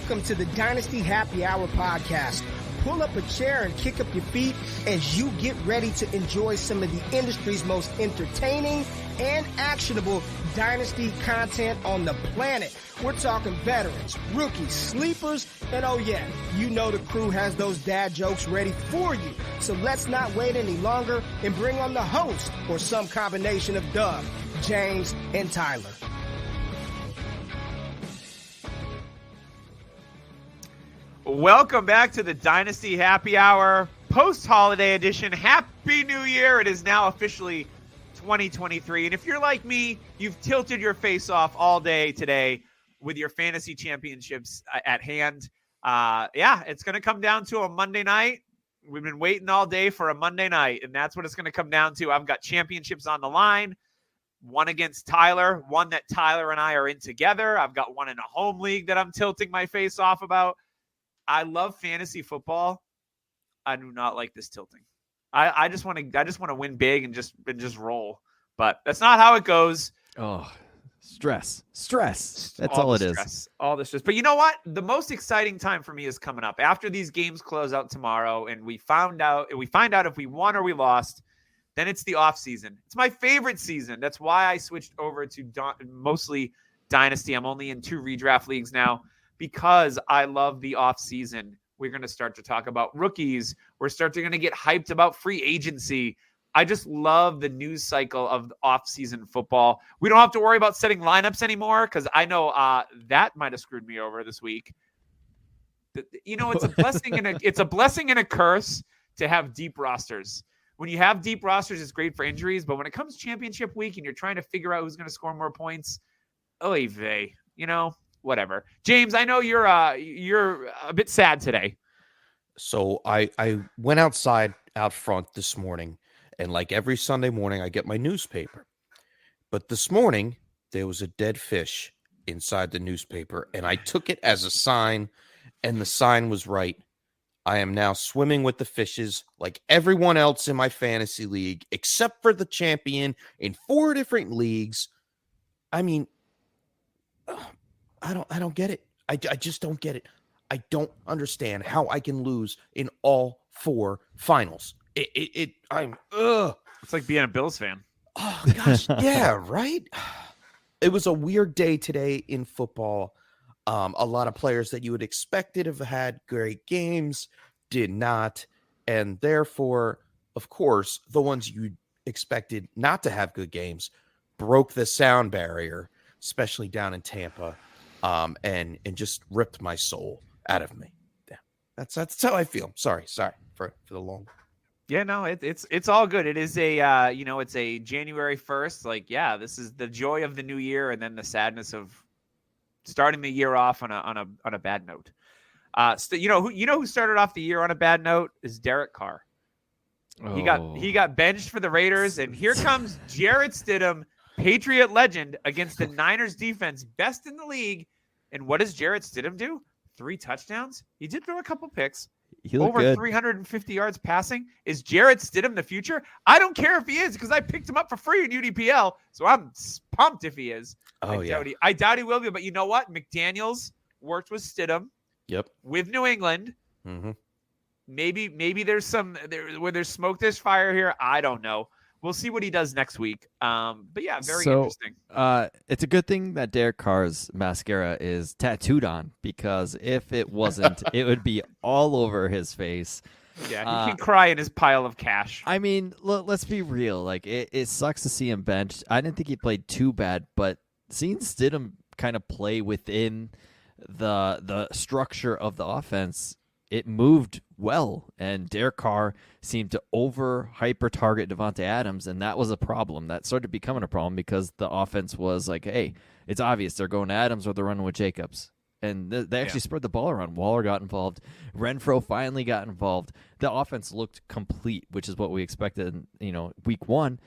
Welcome to the Dynasty Happy Hour podcast. Pull up a chair and kick up your feet as you get ready to enjoy some of the industry's most entertaining and actionable Dynasty content on the planet. We're talking veterans, rookies, sleepers, and oh yeah, you know the crew has those dad jokes ready for you. So let's not wait any longer and bring on the host or some combination of Doug, James, and Tyler. Welcome back to the Dynasty Happy Hour post-holiday edition. Happy New Year. It is now officially 2023. And if you're like me, you've tilted your face off all day today with your fantasy championships at hand. It's going to come down to a Monday night. We've been waiting all day for a Monday night, and that's what it's going to come down to. I've got championships on the line, one against Tyler, one that Tyler and I are in together. I've got one in a home league that I'm tilting my face off about. I love fantasy football. I do not like this tilting. I just want to win big and just roll. But that's not how it goes. Oh, stress. That's all it is. All the stress. But you know what? The most exciting time for me is coming up after these games close out tomorrow, and we find out if we won or we lost. Then it's the off season. It's my favorite season. That's why I switched over to mostly Dynasty. I'm only in 2 redraft leagues now, because I love the offseason. We're going to start to talk about rookies. We're going to get hyped about free agency. I just love the news cycle of off-season football. We don't have to worry about setting lineups anymore, because I know that might have screwed me over this week. You know, it's a blessing and a curse to have deep rosters. When you have deep rosters, it's great for injuries, but when it comes championship week and you're trying to figure out who's going to score more points, oy vey, whatever. James, I know you're a bit sad today. So I went out front this morning, and like every Sunday morning, I get my newspaper. But this morning, there was a dead fish inside the newspaper, and I took it as a sign, and the sign was right. I am now swimming with the fishes like everyone else in my fantasy league, except for the champion in 4 different leagues. I mean, I don't get it. I just don't get it. I don't understand how I can lose in all 4 finals. It's like being a Bills fan. Oh gosh, yeah, right. It was a weird day today in football. A lot of players that you would expect to have had great games did not, and therefore, of course, the ones you expected not to have good games broke the sound barrier, especially down in Tampa. And just ripped my soul out of me. Yeah, that's how I feel. Sorry for the long. Yeah, no, it's all good. It is it's a January 1st. Like, yeah, this is the joy of the new year, and then the sadness of starting the year off on a bad note. Who started off the year on a bad note is Derek Carr. Oh. He got benched for the Raiders, and here comes Jarrett Stidham, Patriot legend, against the Niners defense, best in the league. And what does Jarrett Stidham do? 3 touchdowns. He did throw a couple picks. Over good. 350 yards passing. Is Jarrett Stidham the future? I don't care if he is, because I picked him up for free in UDPL. So I'm pumped if he is. I doubt he will be. But you know what? McDaniels worked with Stidham. Yep. With New England. Mm-hmm. Maybe there's where there's smoke, there's fire here. I don't know. We'll see what he does next week. But yeah, very interesting. It's a good thing that Derek Carr's mascara is tattooed on, because if it wasn't, it would be all over his face. Yeah, he can cry in his pile of cash. I mean, let's be real. Like, it sucks to see him benched. I didn't think he played too bad, but seeing Stidham kind of play within the structure of the offense, it moved well, and Derek Carr seemed to hyper target Devontae Adams, and that was a problem. That started becoming a problem because the offense was like, hey, it's obvious they're going to Adams or they're running with Jacobs. And they actually spread the ball around. Waller got involved. Renfro finally got involved. The offense looked complete, which is what we expected in, week 1.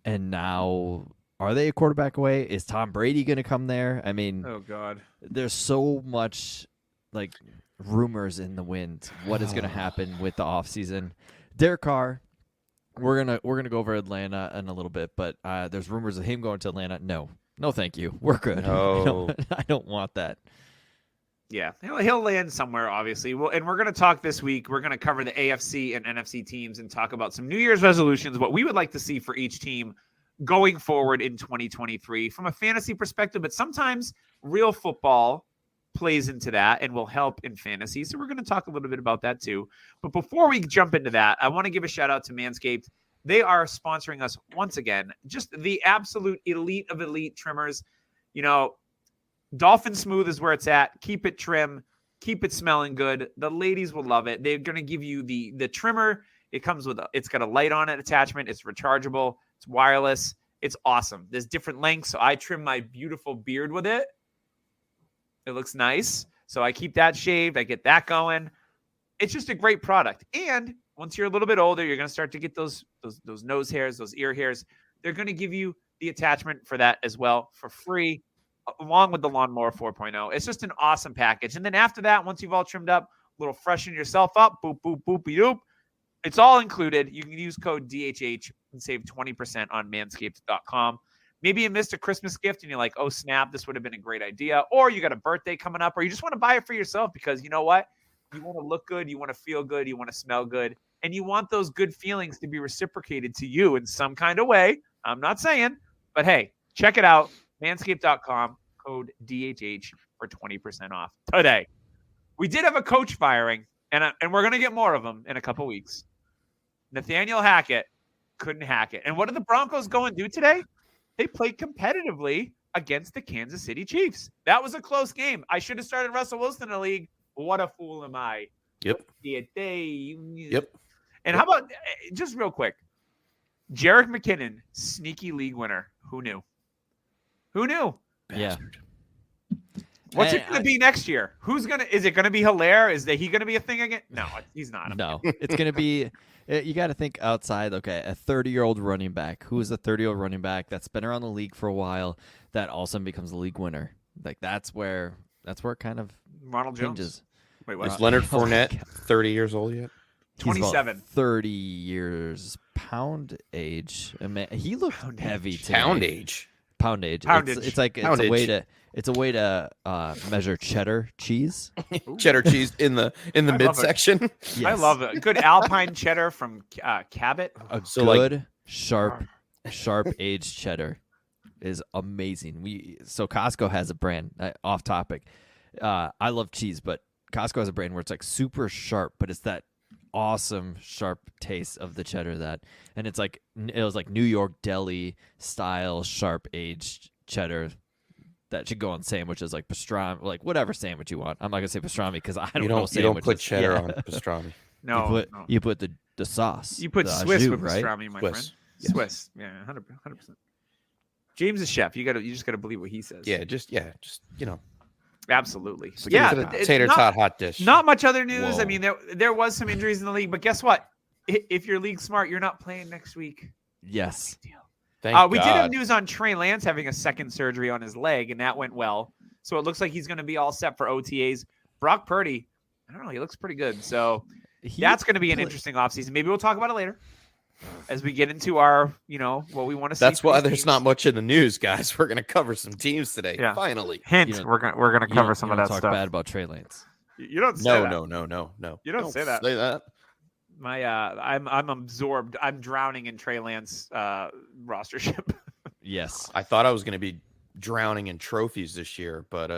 And now, are they a quarterback away? Is Tom Brady going to come there? I mean, oh God, there's so much rumors in the wind. What is going to happen with the offseason? Derek Carr, we're gonna go over Atlanta in a little bit, but there's rumors of him going to Atlanta. No, thank you. We're good. No. I don't want that. Yeah, he'll land somewhere, obviously. Well, and we're going to talk this week. We're going to cover the AFC and NFC teams and talk about some New Year's resolutions, what we would like to see for each team going forward in 2023 from a fantasy perspective. But sometimes real football plays into that and will help in fantasy. So we're going to talk a little bit about that too. But before we jump into that, I want to give a shout out to Manscaped. They are sponsoring us once again. Just the absolute elite of elite trimmers. You know, Dolphin Smooth is where it's at. Keep it trim. Keep it smelling good. The ladies will love it. They're going to give you the trimmer. It comes with it's got a light on it attachment. It's rechargeable. It's wireless. It's awesome. There's different lengths. So I trim my beautiful beard with it. It looks nice. So I keep that shaved. I get that going. It's just a great product. And once you're a little bit older, you're going to start to get those nose hairs, those ear hairs. They're going to give you the attachment for that as well for free, along with the Lawnmower 4.0. It's just an awesome package. And then after that, once you've all trimmed up, a little freshen yourself up, boop, boop, boopy doop. It's all included. You can use code DHH and save 20% on manscaped.com. Maybe you missed a Christmas gift and you're like, oh, snap, this would have been a great idea. Or you got a birthday coming up, or you just want to buy it for yourself because you know what? You want to look good, you want to feel good, you want to smell good, and you want those good feelings to be reciprocated to you in some kind of way. I'm not saying, but hey, check it out. Manscaped.com, code DHH for 20% off today. We did have a coach firing, and we're going to get more of them in a couple weeks. Nathaniel Hackett couldn't hack it. And what did the Broncos go and do today? They played competitively against the Kansas City Chiefs. That was a close game. I should have started Russell Wilson in the league. What a fool am I? Yep. Yep. And how about, just real quick, Jerick McKinnon, sneaky league winner. Who knew? Who knew? Yeah. What's it going to be next year? Is it going to be Hilaire? Is he going to be a thing again? No, he's not. No, it's going to be, you got to think outside. Okay, a 30-year-old running back. Who is a 30-year-old running back that's been around the league for a while that all of a sudden becomes a league winner? Like that's where it kind of Ronald changes. Jones. Wait, what? Is Leonard Fournette 30 years old yet? 27. 30 years pound age. I mean, he looked heavy today. Pound age. It's like it's a way to measure cheddar cheese. Cheddar cheese in the midsection. Yes. I love it. Good Alpine cheddar from Cabot. So good sharp aged cheddar is amazing. So Costco has a brand. Off topic. I love cheese, but Costco has a brand where it's like super sharp, but it's that awesome sharp taste of the cheddar and it was like New York deli style sharp aged cheddar that should go on sandwiches like pastrami, like whatever sandwich you want. I'm not gonna say pastrami because I don't know sandwiches. You don't put cheddar on pastrami. No, you put the sauce. You put Swiss with pastrami, my Swiss. friend. Yes. Swiss, yeah, 100%. James is chef. You just gotta believe what he says. Yeah, just absolutely. Tater tot hot dish. Not much other news. Whoa. I mean, there was some injuries in the league, but guess what? If you're league smart, you're not playing next week. Yes. Thank we God. did have news on Trey Lance having a second surgery on his leg, and that went well. So it looks like he's going to be all set for OTAs. Brock Purdy, I don't know, he looks pretty good. So that's going to be an interesting offseason. Maybe we'll talk about it later as we get into our, what we want to see. That's why there's not much in the news, guys. We're going to cover some teams today. Yeah. Finally. Hint, we're going to cover some of that talk stuff. Bad about Trey Lance. You don't say that. No. You don't say that. Say that. I'm absorbed. I'm drowning in Trey Lance rostership. Yes. I thought I was going to be drowning in trophies this year, but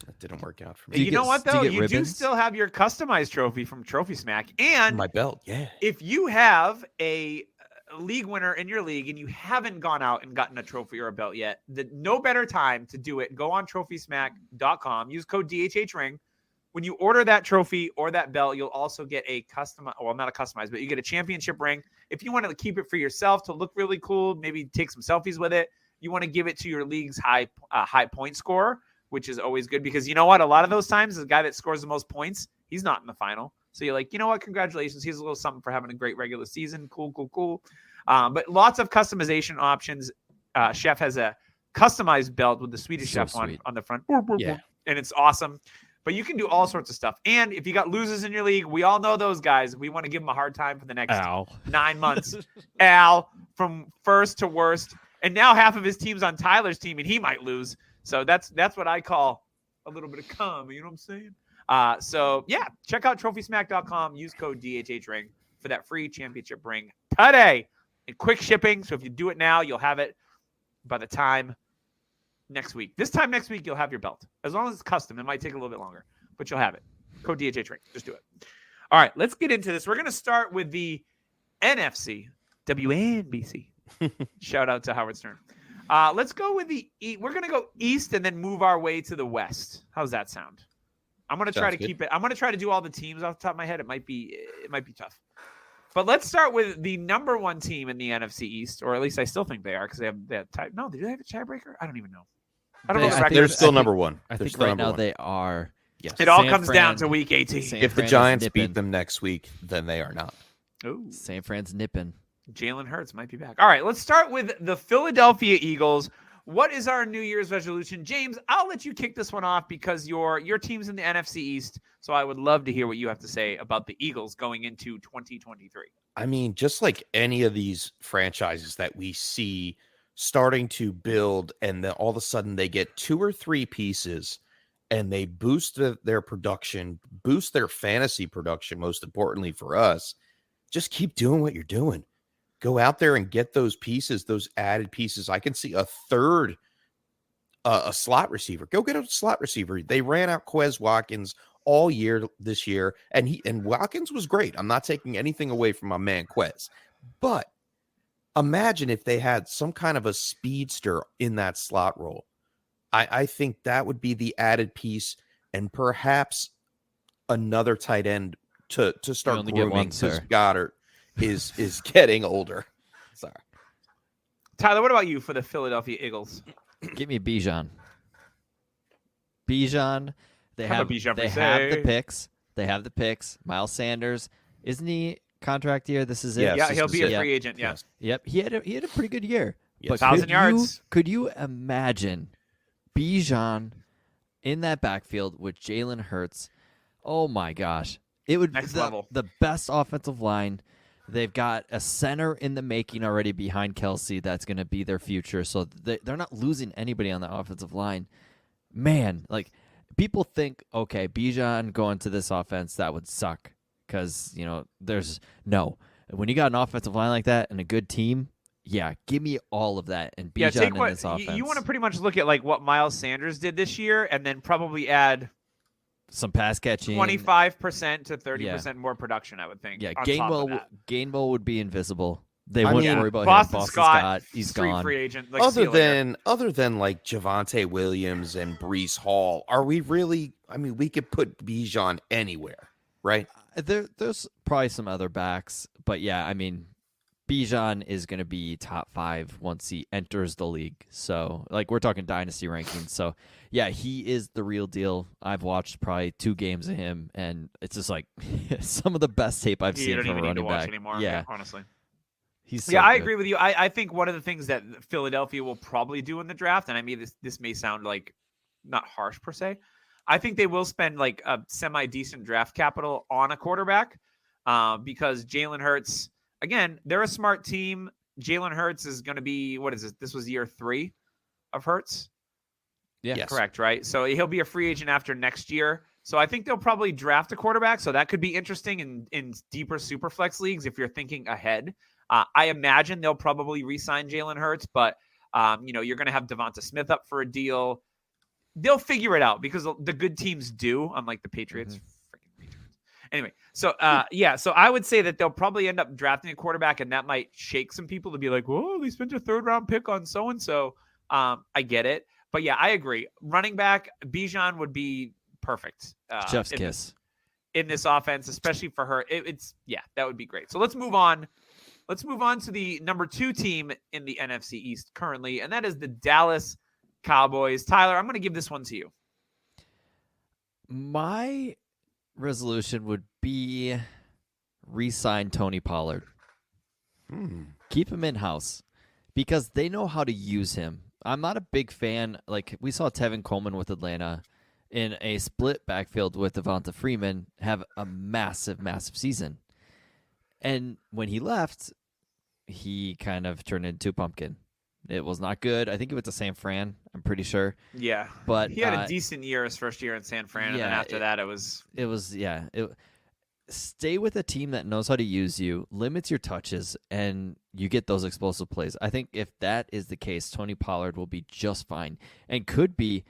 that didn't work out for me. You know what, though? You do still have your customized trophy from Trophy Smack. And my belt, yeah. If you have a league winner in your league and you haven't gone out and gotten a trophy or a belt yet, no better time to do it. Go on TrophySmack.com. Use code DHHRing. When you order that trophy or that belt, you'll also get a not a customized, but you get a championship ring. If you want to keep it for yourself to look really cool, maybe take some selfies with it, you want to give it to your league's high point scorer, which is always good because you know what? A lot of those times, the guy that scores the most points, he's not in the final. So you're like, you know what? Congratulations. Here's a little something for having a great regular season. Cool. But lots of customization options. Chef has a customized belt with the Swedish chef on the front. Yeah. And it's awesome. But you can do all sorts of stuff. And if you got losers in your league, we all know those guys. We want to give them a hard time for the next 9 months. Al, from first to worst. And now half of his team's on Tyler's team, and he might lose. So that's what I call a little bit of cum. You know what I'm saying? So yeah, check out TrophySmack.com. Use code DHHRing for that free championship ring today. And quick shipping. So if you do it now, you'll have it by the time next week. This time next week, you'll have your belt. As long as it's custom, it might take a little bit longer, but you'll have it. Code DHHRing. Just do it. All right, let's get into this. We're going to start with the NFC, WNBC. Shout out to Howard Stern. Let's go with we're going to go east and then move our way to the west. How's that sound? I'm going to try to keep it. I'm going to try to do all the teams off the top of my head. It might be tough. But let's start with the number one team in the NFC East, or at least I still think they are because they have that type. No, do they have a tiebreaker? I don't even know. I don't know. They're still number one. I think right now they are. Yes. It all comes down to week 18. If the Giants beat them next week, then they are not. Ooh. San Fran's nipping. Jalen Hurts might be back. All right, let's start with the Philadelphia Eagles. What is our New Year's resolution? James, I'll let you kick this one off because your team's in the NFC East, so I would love to hear what you have to say about the Eagles going into 2023. I mean, just like any of these franchises that we see starting to build, and then all of a sudden they get 2 or 3 pieces and they boost their production, boost their fantasy production, most importantly for us. Just keep doing what you're doing. Go out there and get those pieces, those added pieces. I can see a third, a slot receiver. Go get a slot receiver. They ran out Quez Watkins all year this year, and Watkins was great. I'm not taking anything away from my man Quez, but imagine if they had some kind of a speedster in that slot role. I think that would be the added piece, and perhaps another tight end to start grooming because Goddard is getting older. Sorry. Tyler, what about you for the Philadelphia Eagles? Give me Bijan. Bijan. They have the picks. They have the picks. Miles Sanders, isn't he contract year? This is it. Yeah, he'll be a free agent. Yeah. Yep. He had a pretty good year. Yes. 1,000 yards. Could you imagine Bijan in that backfield with Jalen Hurts? Oh my gosh, it would be the best offensive line. They've got a center in the making already behind Kelsey that's going to be their future. So they're not losing anybody on the offensive line. Man, like people think, okay, Bijan going to this offense, that would suck because, there's no. When you got an offensive line like that and a good team, yeah, give me all of that and Bijan in this offense. You want to pretty much look at like what Miles Sanders did this year and then probably add some pass catching, 25% to 30% more production, I would think. Yeah, Gainwell would be invisible. They wouldn't worry about Boston him. Scott, he's gone. Free agent. Like other than like Javonte Williams and Breece Hall, are we really? I mean, we could put Bijan anywhere, right? There's probably some other backs, but yeah, I mean, Bijan is going to be top 5 once he enters the league. So, like, we're talking dynasty rankings. So, yeah, he is the real deal. I've watched probably 2 games of him, and it's just like some of the best tape I've seen from a running back. Anymore, yeah, honestly. He's so I good. agree with you. I think one of the things that Philadelphia will probably do in the draft, and I mean this may sound like not harsh per se, I think they will spend like a semi-decent draft capital on a quarterback because Jalen Hurts. Again, they're a smart team. Jalen Hurts is going to be, what is this? This was year 3 of Hurts? Yeah. Yes. Correct, right? So he'll be a free agent after next year. So I think they'll probably draft a quarterback. So that could be interesting in deeper super flex leagues if you're thinking ahead. I imagine they'll probably re-sign Jalen Hurts, but you're going to have Devonta Smith up for a deal. They'll figure it out because the good teams do, unlike the Patriots. Mm-hmm. Anyway, so so I would say that they'll probably end up drafting a quarterback, and that might shake some people to be like, "Whoa, they spent a 3rd-round pick on so and so." I get it, but yeah, I agree. Running back Bijan would be perfect. Chef's kiss in this offense, especially for her. That would be great. So let's move on. Let's move on to the number 2 team in the NFC East currently, and that is the Dallas Cowboys. Tyler, I'm going to give this one to you. My resolution would be re-sign Tony Pollard. Keep him in-house because they know how to use him. I'm not a big fan. Like, we saw Tevin Coleman with Atlanta in a split backfield with Devonta Freeman have a massive, massive season. And when he left, he kind of turned into a pumpkin. It was not good. I think it went to San Fran. I'm pretty sure. Yeah, But he had a decent year his first year in San Fran, and then after that, it was. Stay with a team that knows how to use you, limits your touches, and you get those explosive plays. I think if that is the case, Tony Pollard will be just fine and could be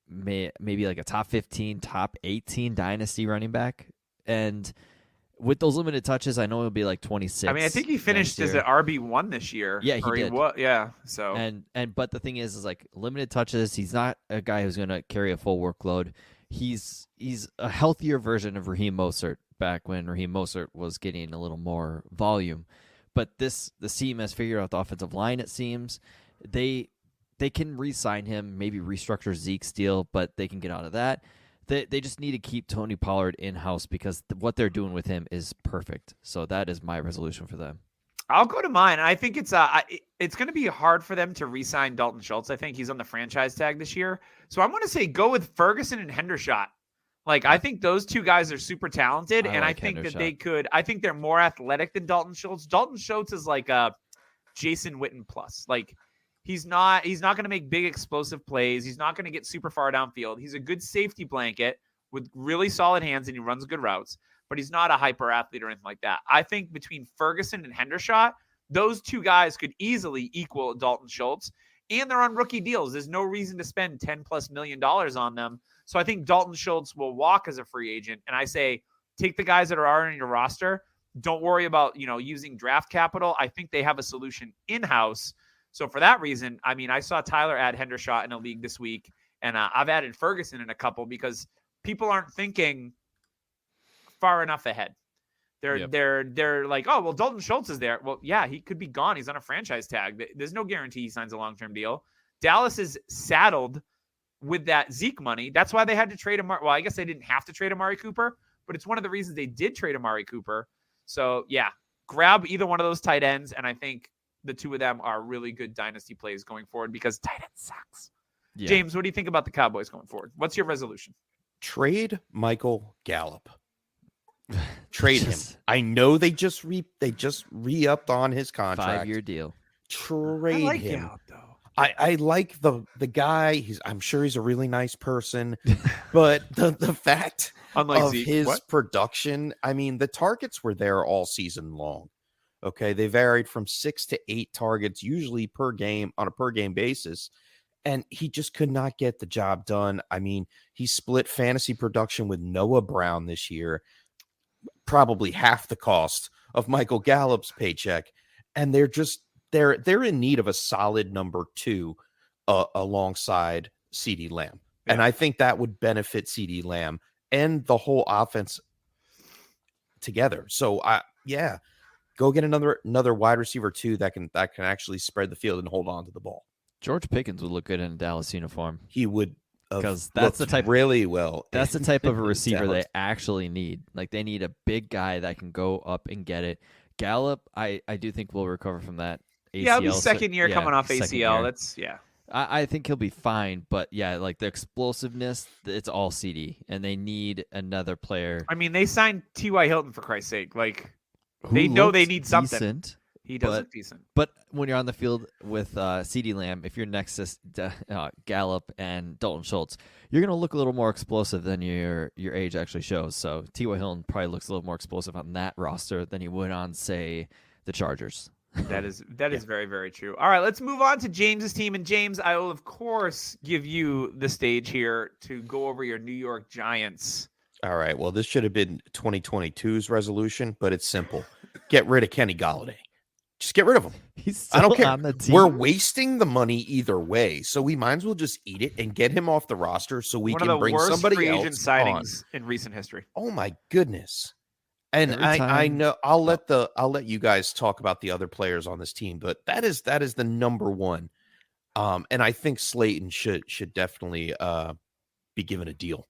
maybe like a top 15, top 18 dynasty running back. And with those limited touches, I know he'll be like 26. I mean, I think he finished as an RB1 this year. Yeah, he did. Yeah, so but the thing is like limited touches. He's not a guy who's going to carry a full workload. He's a healthier version of Raheem Mostert back when Raheem Mostert was getting a little more volume. But the team has figured out the offensive line. It seems they can re-sign him, maybe restructure Zeke's deal, but they can get out of that. They just need to keep Tony Pollard in-house because what they're doing with him is perfect. So that is my resolution for them. I'll go to mine. I think it's going to be hard for them to re-sign Dalton Schultz. I think he's on the franchise tag this year. So I'm going to say go with Ferguson and Hendershot. Like, I think those two guys are super talented, and I think that they could – I think they're more athletic than Dalton Schultz. Dalton Schultz is like a Jason Witten plus. Like, he's not going to make big explosive plays. He's not going to get super far downfield. He's a good safety blanket with really solid hands, and he runs good routes. But he's not a hyper athlete or anything like that. I think between Ferguson and Hendershot, those two guys could easily equal Dalton Schultz, and they're on rookie deals. There's no reason to spend $10+ million on them. So I think Dalton Schultz will walk as a free agent. And I say, take the guys that are already on your roster. Don't worry about, using draft capital. I think they have a solution in-house. So for that reason, I mean, I saw Tyler add Hendershot in a league this week, and I've added Ferguson in a couple because people aren't thinking far enough ahead. They're like, oh, well, Dalton Schultz is there. Well, yeah, he could be gone. He's on a franchise tag. There's no guarantee he signs a long-term deal. Dallas is saddled with that Zeke money. That's why they had to trade Amari. Well, I guess they didn't have to trade Amari Cooper, but it's one of the reasons they did trade Amari Cooper. So, yeah, grab either one of those tight ends, and I think the two of them are really good dynasty plays going forward because tight end sucks. Yeah. James, what do you think about the Cowboys going forward? What's your resolution? Trade Michael Gallup. Trade him. I know they just re-upped on his contract. 5-year deal. Trade I like him. Gallup, though. I like the guy. I'm sure he's a really nice person, but the fact of Zeke, his production, I mean, the targets were there all season long. Okay, they varied from 6 to 8 targets, usually per game on a per game basis, and he just could not get the job done. I mean, he split fantasy production with Noah Brown this year, probably half the cost of Michael Gallup's paycheck, and they're in need of a solid number 2 alongside CeeDee Lamb. Yeah. And I think that would benefit CeeDee Lamb and the whole offense together. So go get another wide receiver 2 that can actually spread the field and hold on to the ball. George Pickens would look good in a Dallas uniform. He would, because that's the type really well. That's the type of a receiver they actually need. Like, they need a big guy that can go up and get it. Gallup, I do think will recover from that ACL. Yeah, it'll be second year coming off ACL. That's I think he'll be fine, but yeah, like the explosiveness, it's all CD, and they need another player. I mean, they signed T.Y. Hilton for Christ's sake. Like, they know they need something. Decent, he does look decent. But when you're on the field with CeeDee Lamb, if you're next to Gallup and Dalton Schultz, you're going to look a little more explosive than your age actually shows. So T.Y. Hilton probably looks a little more explosive on that roster than he would on, say, the Chargers. That is very, very true. All right, let's move on to James's team. And James, I will, of course, give you the stage here to go over your New York Giants. All right, well, this should have been 2022's resolution, but it's simple. Get rid of Kenny Golladay. Just get rid of him. He's still I don't care. on the team. We're wasting the money either way, so we might as well just eat it and get him off the roster so we can bring somebody else sightings in recent history. Oh my goodness! And I know I'll let you guys talk about the other players on this team, but that is the number one. And I think Slayton should definitely be given a deal.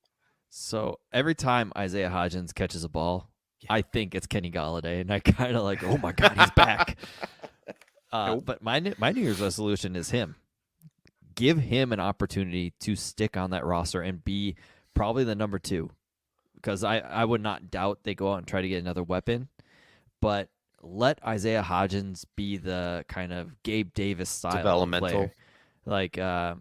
So every time Isaiah Hodgins catches a ball, I think it's Kenny Golladay, and I kind of like, oh my God, he's back. Nope. But my New Year's resolution is him. Give him an opportunity to stick on that roster and be probably the number 2, because I would not doubt they go out and try to get another weapon, but let Isaiah Hodgins be the kind of Gabe Davis style Developmental. player, like a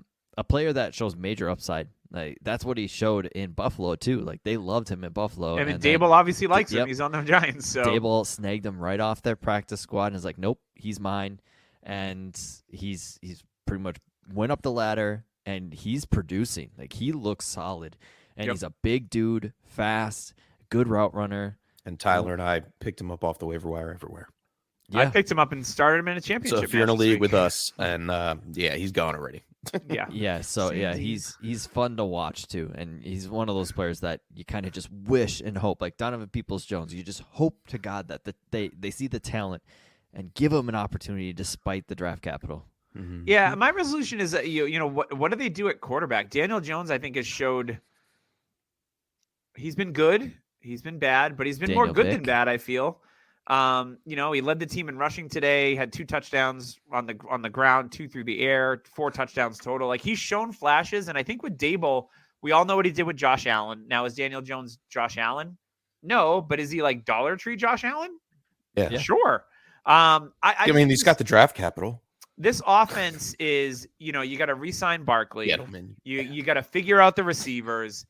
player that shows major upside. Like that's what he showed in Buffalo too. Like they loved him in Buffalo. And then Dable obviously likes him. Yep. He's on the Giants. So Dable snagged him right off their practice squad and is like, nope, he's mine. And he's pretty much went up the ladder and he's producing. Like he looks solid. And he's a big dude, fast, good route runner. And Tyler and I picked him up off the waiver wire everywhere. Yeah. I picked him up and started him in a championship. So if you're in a match this league week. with us, and he's gone already. Yeah. Yeah, so he's fun to watch too, and he's one of those players that you kind of just wish and hope, like Donovan Peoples-Jones. You just hope to God that they see the talent and give him an opportunity despite the draft capital. Mm-hmm. Yeah, my resolution is that what do they do at quarterback? Daniel Jones, I think, has showed he's been good, he's been bad, but he's been more good than bad. I feel. He led the team in rushing today, had 2 touchdowns on the ground, 2 through the air, 4 touchdowns total. Like he's shown flashes. And I think with Dable, we all know what he did with Josh Allen. Now is Daniel Jones Josh Allen? No, but is he like Dollar Tree Josh Allen? Yeah. Sure. I mean, he's got the draft capital. This offense is, you got to re-sign Barkley. You got to figure out the receivers.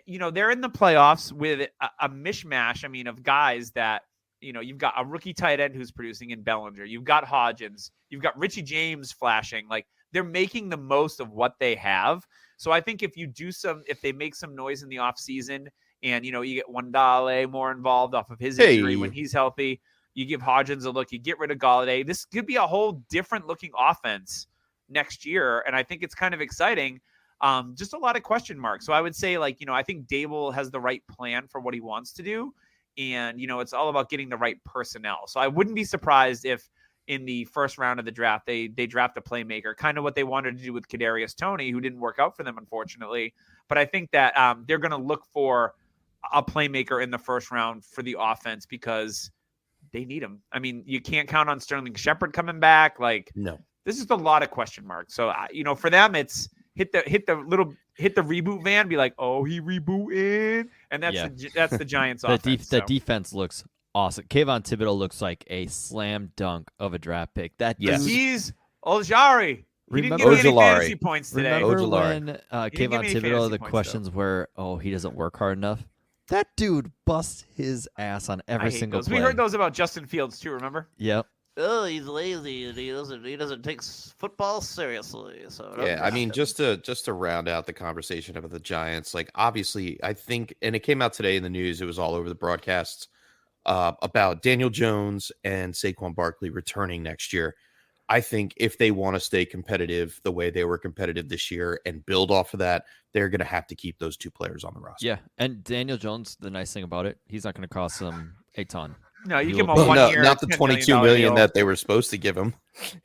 They're in the playoffs with a mishmash. I mean, of guys that, you've got a rookie tight end who's producing in Bellinger. You've got Hodgins. You've got Richie James flashing. Like they're making the most of what they have. So I think if they make some noise in the offseason and, you get Wandale more involved off of his injury when he's healthy, you give Hodgins a look, you get rid of Galladay. This could be a whole different looking offense next year. And I think it's kind of exciting. Just a lot of question marks. So I would say I think Dable has the right plan for what he wants to do. And, it's all about getting the right personnel. So I wouldn't be surprised if in the first round of the draft, they draft a playmaker, kind of what they wanted to do with Kadarius Toney, who didn't work out for them, unfortunately. But I think that they're going to look for a playmaker in the first round for the offense because they need him. I mean, you can't count on Sterling Shepard coming back. No, this is a lot of question marks. So, for them, it's hit the reboot van, be like, oh, he rebooted, and that's the Giants' offense. The defense looks awesome. Kayvon Thibodeau looks like a slam dunk of a draft pick. That dude, he's Ojari. He didn't give me any fantasy points today. Remember when Kayvon Thibodeau, the questions were, he doesn't work hard enough? That dude busts his ass on every single play. We heard those about Justin Fields too, remember? Yep. Oh, he's lazy and he doesn't take football seriously. So I mean, just to round out the conversation about the Giants, like obviously, I think, and it came out today in the news, it was all over the broadcasts about Daniel Jones and Saquon Barkley returning next year. I think if they want to stay competitive the way they were competitive this year and build off of that, they're going to have to keep those 2 players on the roster. Yeah, and Daniel Jones, the nice thing about it, he's not going to cost them a ton. No, you give him a 1 year. Not the $22 million that they were supposed to give him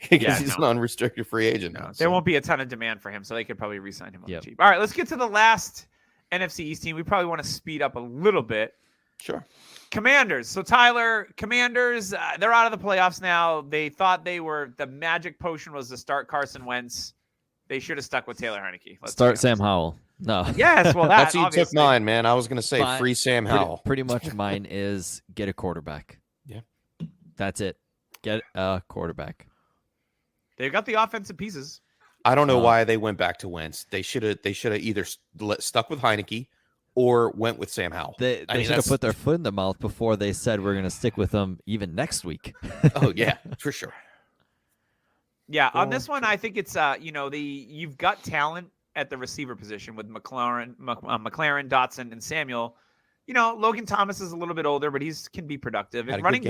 because he's an no. unrestricted free agent now. There won't be a ton of demand for him, so they could probably re-sign him on the cheap. All right, let's get to the last NFC East team. We probably want to speed up a little bit. Sure. Commanders. So, Tyler, Commanders, they're out of the playoffs now. They thought the magic potion was to start Carson Wentz. They should have stuck with Taylor Heineke. Start Sam Howell. No. Yes, well, that's you took mine, man. I was going to say free Sam Howell. Pretty much mine is get a quarterback. Yeah. That's it. Get a quarterback. They've got the offensive pieces. I don't know why they went back to Wentz. They should have either stuck with Heineke or went with Sam Howell. They should have put their foot in their mouth before they said we're going to stick with them even next week. Oh, yeah, for sure. Yeah, on this one, I think it's you've got talent at the receiver position with McLaren, Dotson, and Samuel. Logan Thomas is a little bit older, but can be productive. And running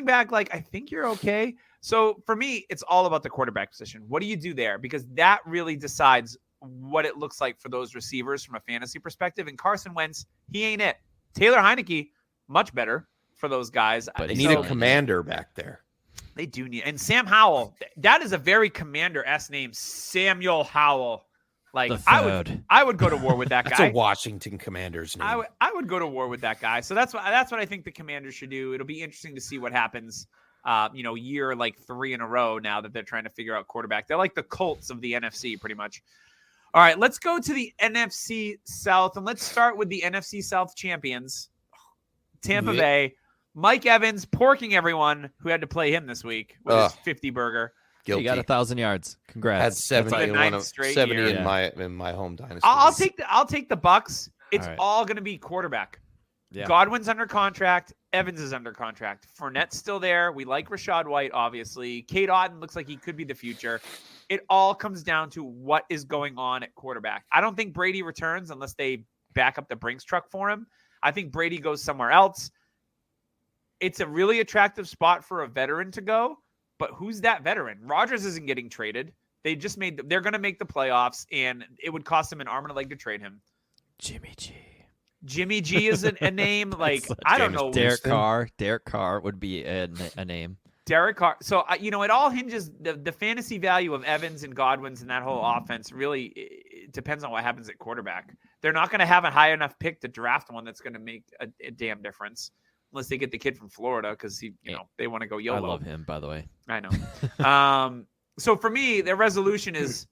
back, like I think you're okay. So for me, it's all about the quarterback position. What do you do there? Because that really decides what it looks like for those receivers from a fantasy perspective. And Carson Wentz, he ain't it. Taylor Heineke, much better for those guys. But they need a commander back there. They do need, and Sam Howell, that is a very Commander-esque name, Samuel Howell. Like I would go to war with that guy. That's a Washington Commanders name. I would go to war with that guy. So that's what I think the Commanders should do. It'll be interesting to see what happens. Year like 3 in a row now that they're trying to figure out quarterback. They're like the Colts of the NFC, pretty much. All right, let's go to the NFC South, and let's start with the NFC South champions, Tampa Bay. Mike Evans porking everyone who had to play him this week with his 50 burger. Guilty. He got 1,000 yards. Congrats. Had 70 That's in, like one ninth of, straight 70 year. in my home dynasty. I'll take the Bucks. It's All right. all going to be quarterback. Yeah. Godwin's under contract. Evans is under contract. Fournette's still there. We like Rachaad White, obviously. Cade Otton looks like he could be the future. It all comes down to what is going on at quarterback. I don't think Brady returns unless they back up the Brinks truck for him. I think Brady goes somewhere else. It's a really attractive spot for a veteran to go, but who's that veteran? Rodgers isn't getting traded. They're going to make the playoffs, and it would cost them an arm and a leg to trade him. Jimmy G. Jimmy G is a name. Like, I don't know. Derek Carr would be a name. Derek Carr. So, it all hinges, the fantasy value of Evans and Godwin's and that whole offense really it depends on what happens at quarterback. They're not going to have a high enough pick to draft one that's going to make a damn difference unless they get the kid from Florida because they want to go YOLO. I love him, by the way. I know. So for me, their resolution is,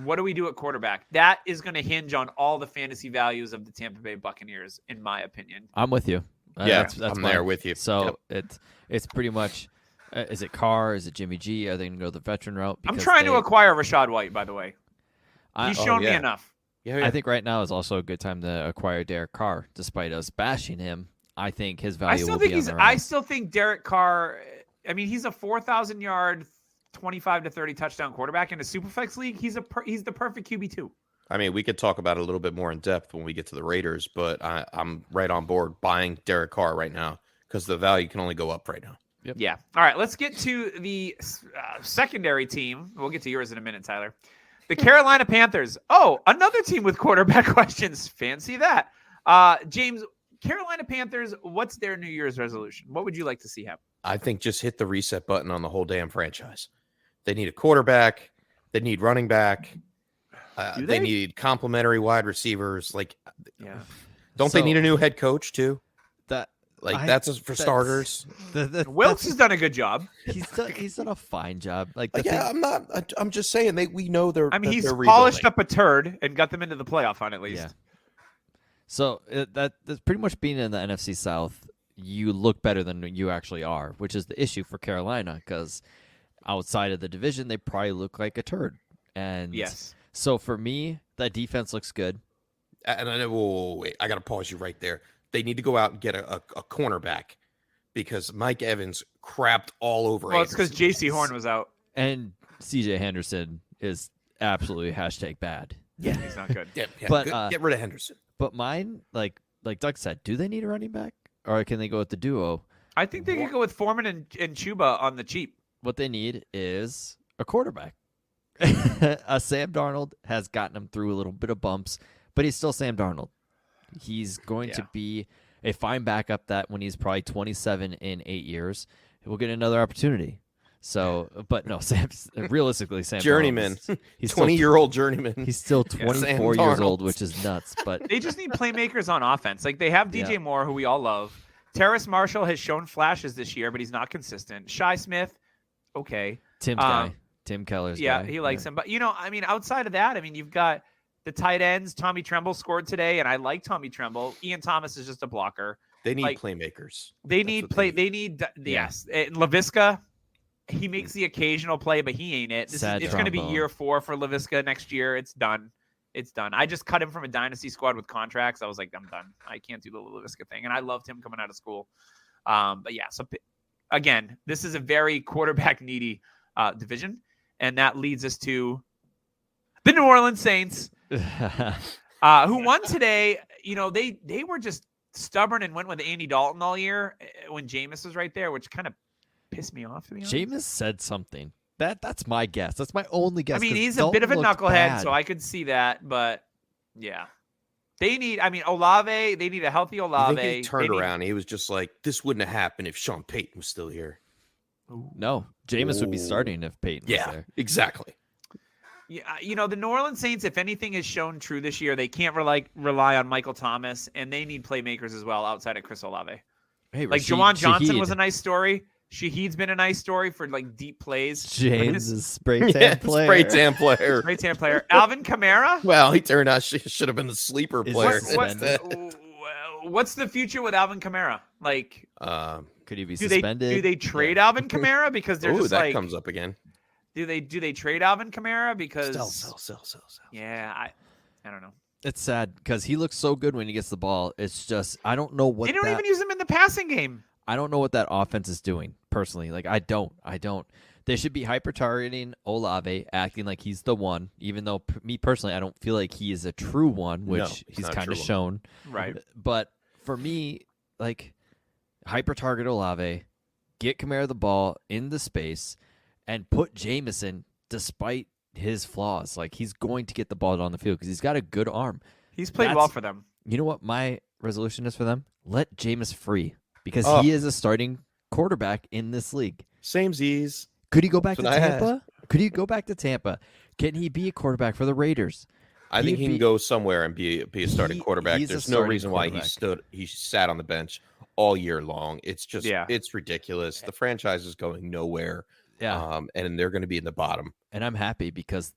what do we do at quarterback? That is going to hinge on all the fantasy values of the Tampa Bay Buccaneers, in my opinion. I'm with you. Yeah, that's I'm there with you. So it's pretty much, is it Carr? Is it Jimmy G? Are they going to go the veteran route? I'm trying to acquire Rachaad White, by the way. He's shown me enough. Yeah. I think right now is also a good time to acquire Derek Carr, despite us bashing him. I think his value will be on the rise. I still think Derek Carr, I mean, he's a 4,000 yard, 25 to 30 touchdown quarterback in a Superflex league. He's the perfect QB2. I mean, we could talk about it a little bit more in depth when we get to the Raiders, but I'm right on board buying Derek Carr right now because the value can only go up right now. Yep. Yeah. All right, let's get to the secondary team. We'll get to yours in a minute, Tyler. The Carolina Panthers. Oh, another team with quarterback questions. Fancy that. James, Carolina Panthers, what's their New Year's resolution? What would you like to see happen? I think just hit the reset button on the whole damn franchise. They need a quarterback. They need running back. They need complementary wide receivers. Don't they need a new head coach too? That's for starters. Wilkes has done a good job. He's done a fine job. I'm just saying we know they're. I mean, he's rebuilding. polished up a turd and got them into the playoff hunt at least. Yeah. So that's pretty much being in the NFC South. You look better than you actually are, which is the issue for Carolina because outside of the division, they probably look like a turd. And yes. So for me, that defense looks good. And I know. Wait, I got to pause you right there. They need to go out and get a cornerback because Mike Evans crapped all over. Well, it's because J.C. Horn was out. And C.J. Henderson is absolutely #bad. Yeah, he's not good. But get rid of Henderson. But mine, like Doug said, do they need a running back? Or can they go with the duo? I think they could go with Foreman and Chuba on the cheap. What they need is a quarterback. Sam Darnold has gotten him through a little bit of bumps, but he's still Sam Darnold. He's going to be a fine backup that when he's probably 27 in 8 years, he'll get another opportunity. So, but no, realistically, Sam journeyman. He's 20-year-old journeyman. He's still 24 years old, which is nuts. But they just need playmakers on offense. Like they have DJ Moore, who we all love. Terrace Marshall has shown flashes this year, but he's not consistent. Shi Smith, okay. Tim's guy. Tim Keller's guy. Yeah, he likes him. But, outside of that, I mean, you've got the tight ends. Tommy Tremble scored today, and I like Tommy Tremble. Ian Thomas is just a blocker. They need playmakers. They need yes. And LaVisca, he makes the occasional play, but he ain't it. It's going to be year 4 for LaVisca next year. It's done. I just cut him from a dynasty squad with contracts. I was like, I'm done. I can't do the LaVisca thing. And I loved him coming out of school. But yeah, so again, this is a very quarterback needy division. And that leads us to the New Orleans Saints, who won today. They were just stubborn and went with Andy Dalton all year when Jameis was right there, which kind of pissed me off, to be honest. Jameis said something. That's my guess. That's my only guess. I mean, he's Dalton a bit of a knucklehead, bad. so I could see that. But, yeah. They need Olave. They need a healthy Olave. I think he turned around. He was just like, this wouldn't have happened if Sean Payton was still here. No. Jameis would be starting if Payton was there. Exactly. Yeah, the New Orleans Saints, if anything is shown true this year, they can't rely on Michael Thomas, and they need playmakers as well outside of Chris Olave. Hey, like Jawan Johnson was a nice story. Shahid's been a nice story for like deep plays. James is spray tan player. Spray tan player. Spray tan player. Alvin Kamara. Well, he turned out should have been the sleeper player. What's the future with Alvin Kamara? Like, Could he be Do suspended? they trade Alvin Kamara because they're Ooh, just that like comes up again. do they trade Alvin Kamara because Sell. yeah, I don't know. It's sad because he looks so good when he gets the ball. It's just I don't know what They don't that, even use him in the passing game. I don't know what that offense is doing personally. Like I don't. They should be hyper targeting Olave, acting like he's the one. Even though me personally, I don't feel like he is a true one, which No, he's he's not a kind true of one. shown. Right. But for me, like hyper target Olave, get Kamara the ball in the space, and put Jameson despite his flaws. Like he's going to get the ball down the field because he's got a good arm. He's played well That's- for them. You know what my resolution is for them? Let Jameis free because Oh. he is a starting quarterback in this league. Samesies. Could he go back to That's what I had. Tampa? Could he go back to Tampa? Can he be a quarterback for the Raiders? I think he can go somewhere and be a starting quarterback. he's a There's no starting reason why quarterback. he sat on the bench all year long. It's just Yeah. it's ridiculous. The franchise is going nowhere. Yeah, And they're going to be in the bottom. and I'm happy because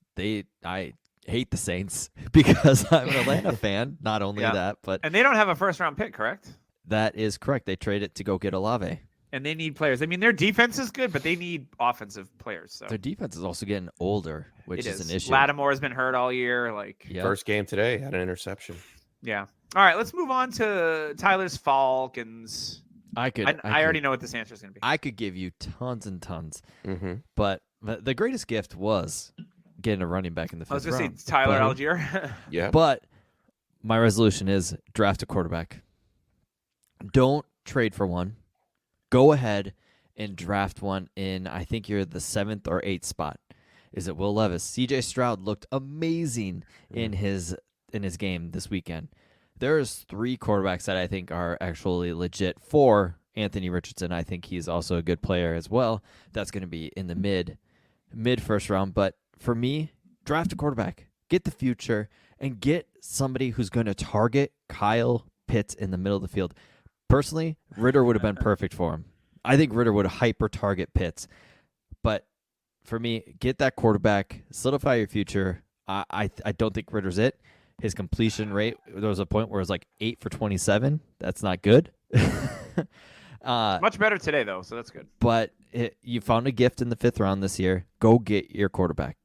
I hate the Saints because I'm an Atlanta fan. Not only Yeah. that, but And they don't have a first round pick, correct? that is correct. They traded to go get Olave. And they need players. I mean, their defense is good, but they need offensive players. So Their defense is also getting older, which it is an issue. Lattimore has been hurt all year. Like, Yeah. First game today had an interception. yeah. All right, let's move on to Tyler's Falcons. I already know what this answer is going to be. I could give you tons and tons, Mm-hmm. but the greatest gift was getting a running back in the I was fifth going round. to say Tyler But- Algier. Yeah. But my resolution is draft a quarterback. Don't trade for one. Go ahead and draft one in, I think you're the 7th or 8th spot. Is it Will Levis? CJ Stroud looked amazing in his game this weekend. There's 3 quarterbacks that I think are actually legit. For Anthony Richardson, I think he's also a good player as well. That's going to be in the mid first round. But for me, draft a quarterback. Get the future and get somebody who's going to target Kyle Pitts in the middle of the field. Personally, Ritter would have been perfect for him. I think Ritter would hyper target Pitts. But for me, get that quarterback, solidify your future. I don't think Ritter's it. His completion rate, there was a point where it was like 8 for 27. That's not good. Much better today, though, so that's good. But you found a gift in the 5th round this year. Go get your quarterback.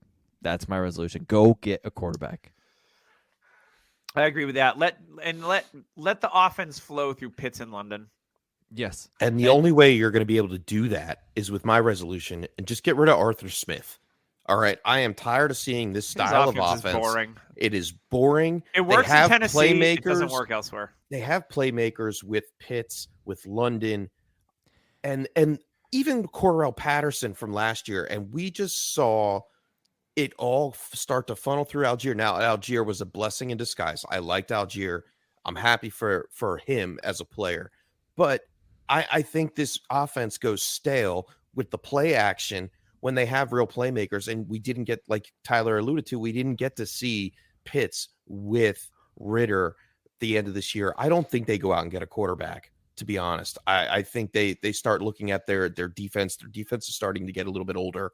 That's my resolution. Go get a quarterback. I agree with that. Let the offense flow through Pitts in London. Yes. And the only way you're going to be able to do that is with my resolution and just get rid of Arthur Smith. All right. I am tired of seeing this His style of offense is offense. boring. It is boring. It works they have in Tennessee. It doesn't playmakers. work elsewhere. They have playmakers with Pitts, with London, and even Cordarrelle Patterson from last year. And we just saw it all start to funnel through Algier. Now, Algier was a blessing in disguise. I liked Algier. I'm happy for him as a player. But I think this offense goes stale with the play action when they have real playmakers. And we didn't get, like Tyler alluded to, we didn't get to see Pitts with Ritter at the end of this year. I don't think they go out and get a quarterback, to be honest. I think they start looking at their defense. Their defense is starting to get a little bit older.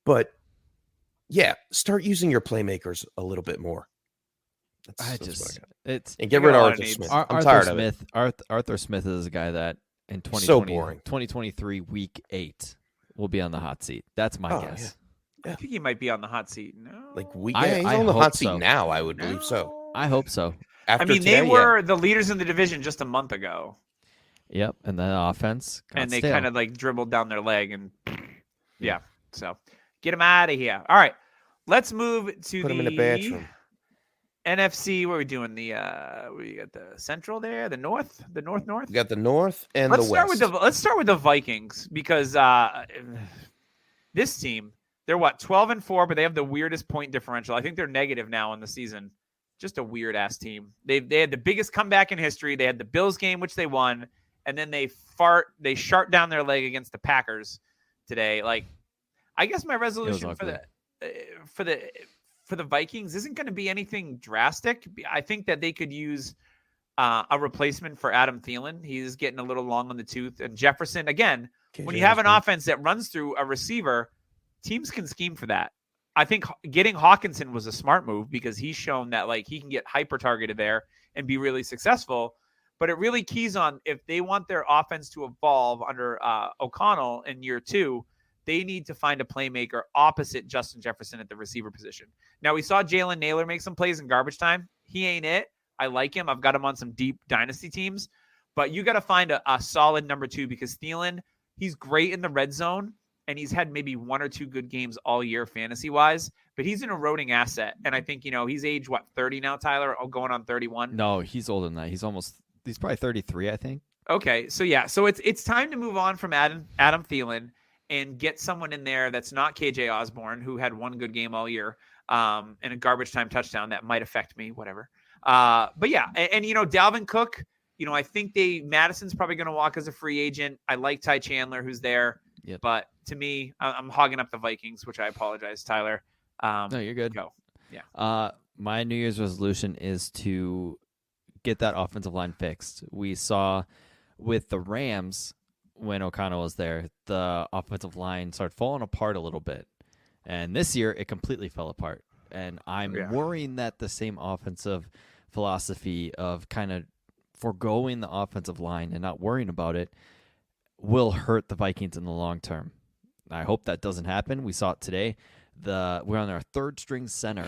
But yeah, start using your playmakers a little bit more. That's It's and get They rid got a of lot of Arthur needs. Smith. Ar- I'm Arthur tired Smith. of it. Arthur Smith is a guy that in 2020, So boring. 2023 week 8 will be on the hot seat. That's my Oh, guess. I think he might be on the hot seat. No, Like I- he's I on the hope hot seat so. now. I would believe so. I hope so. After I mean, today, they were the leaders in the division just a month ago, Yep, and then offense got and they stale. kind of like dribbled down their leg, and yeah. So get him out of here. All right, let's move to put the him in the bathroom. NFC. What are we doing? We got the Central there, the North. We got the North and Let's the start West. let's start with the Vikings because this team, they're 12-4, but they have the weirdest point differential. I think they're negative now in the season. Just a weird ass team. They had the biggest comeback in history. They had the Bills game, which they won, and then they shart down their leg against the Packers today. Like, I guess my resolution for the Vikings isn't going to be anything drastic. I think that they could use a replacement for Adam Thielen. He's getting a little long on the tooth. And Jefferson, again, when you have an offense that runs through a receiver, teams can scheme for that. I think getting Hawkinson was a smart move because he's shown that like he can get hyper targeted there and be really successful. But it really keys on if they want their offense to evolve under O'Connell in year 2, they need to find a playmaker opposite Justin Jefferson at the receiver position. Now, we saw Jalen Naylor make some plays in garbage time. He ain't it. I like him. I've got him on some deep dynasty teams. But you got to find a solid number 2 because Thielen, he's great in the red zone, and he's had maybe 1 or 2 good games all year fantasy-wise. But he's an eroding asset. And I think, he's age, 30 now, Tyler? Oh, going on 31? No, he's older than that. He's probably 33, I think. Okay, so yeah. So it's time to move on from Adam Thielen and get someone in there that's not KJ Osborne, who had 1 good game all year, and a garbage time touchdown that might affect me, whatever. But yeah, and Dalvin Cook, I think Madison's probably going to walk as a free agent. I like Ty Chandler, who's there. Yep. But to me, I'm hogging up the Vikings, which I apologize, Tyler. No, you're good. Go. Yeah. My New Year's resolution is to get that offensive line fixed. We saw with the Rams when O'Connell was there, the offensive line started falling apart a little bit. And this year, it completely fell apart. And I'm worrying that the same offensive philosophy of kind of foregoing the offensive line and not worrying about it will hurt the Vikings in the long term. I hope that doesn't happen. We saw it today. We're on our 3rd-string center,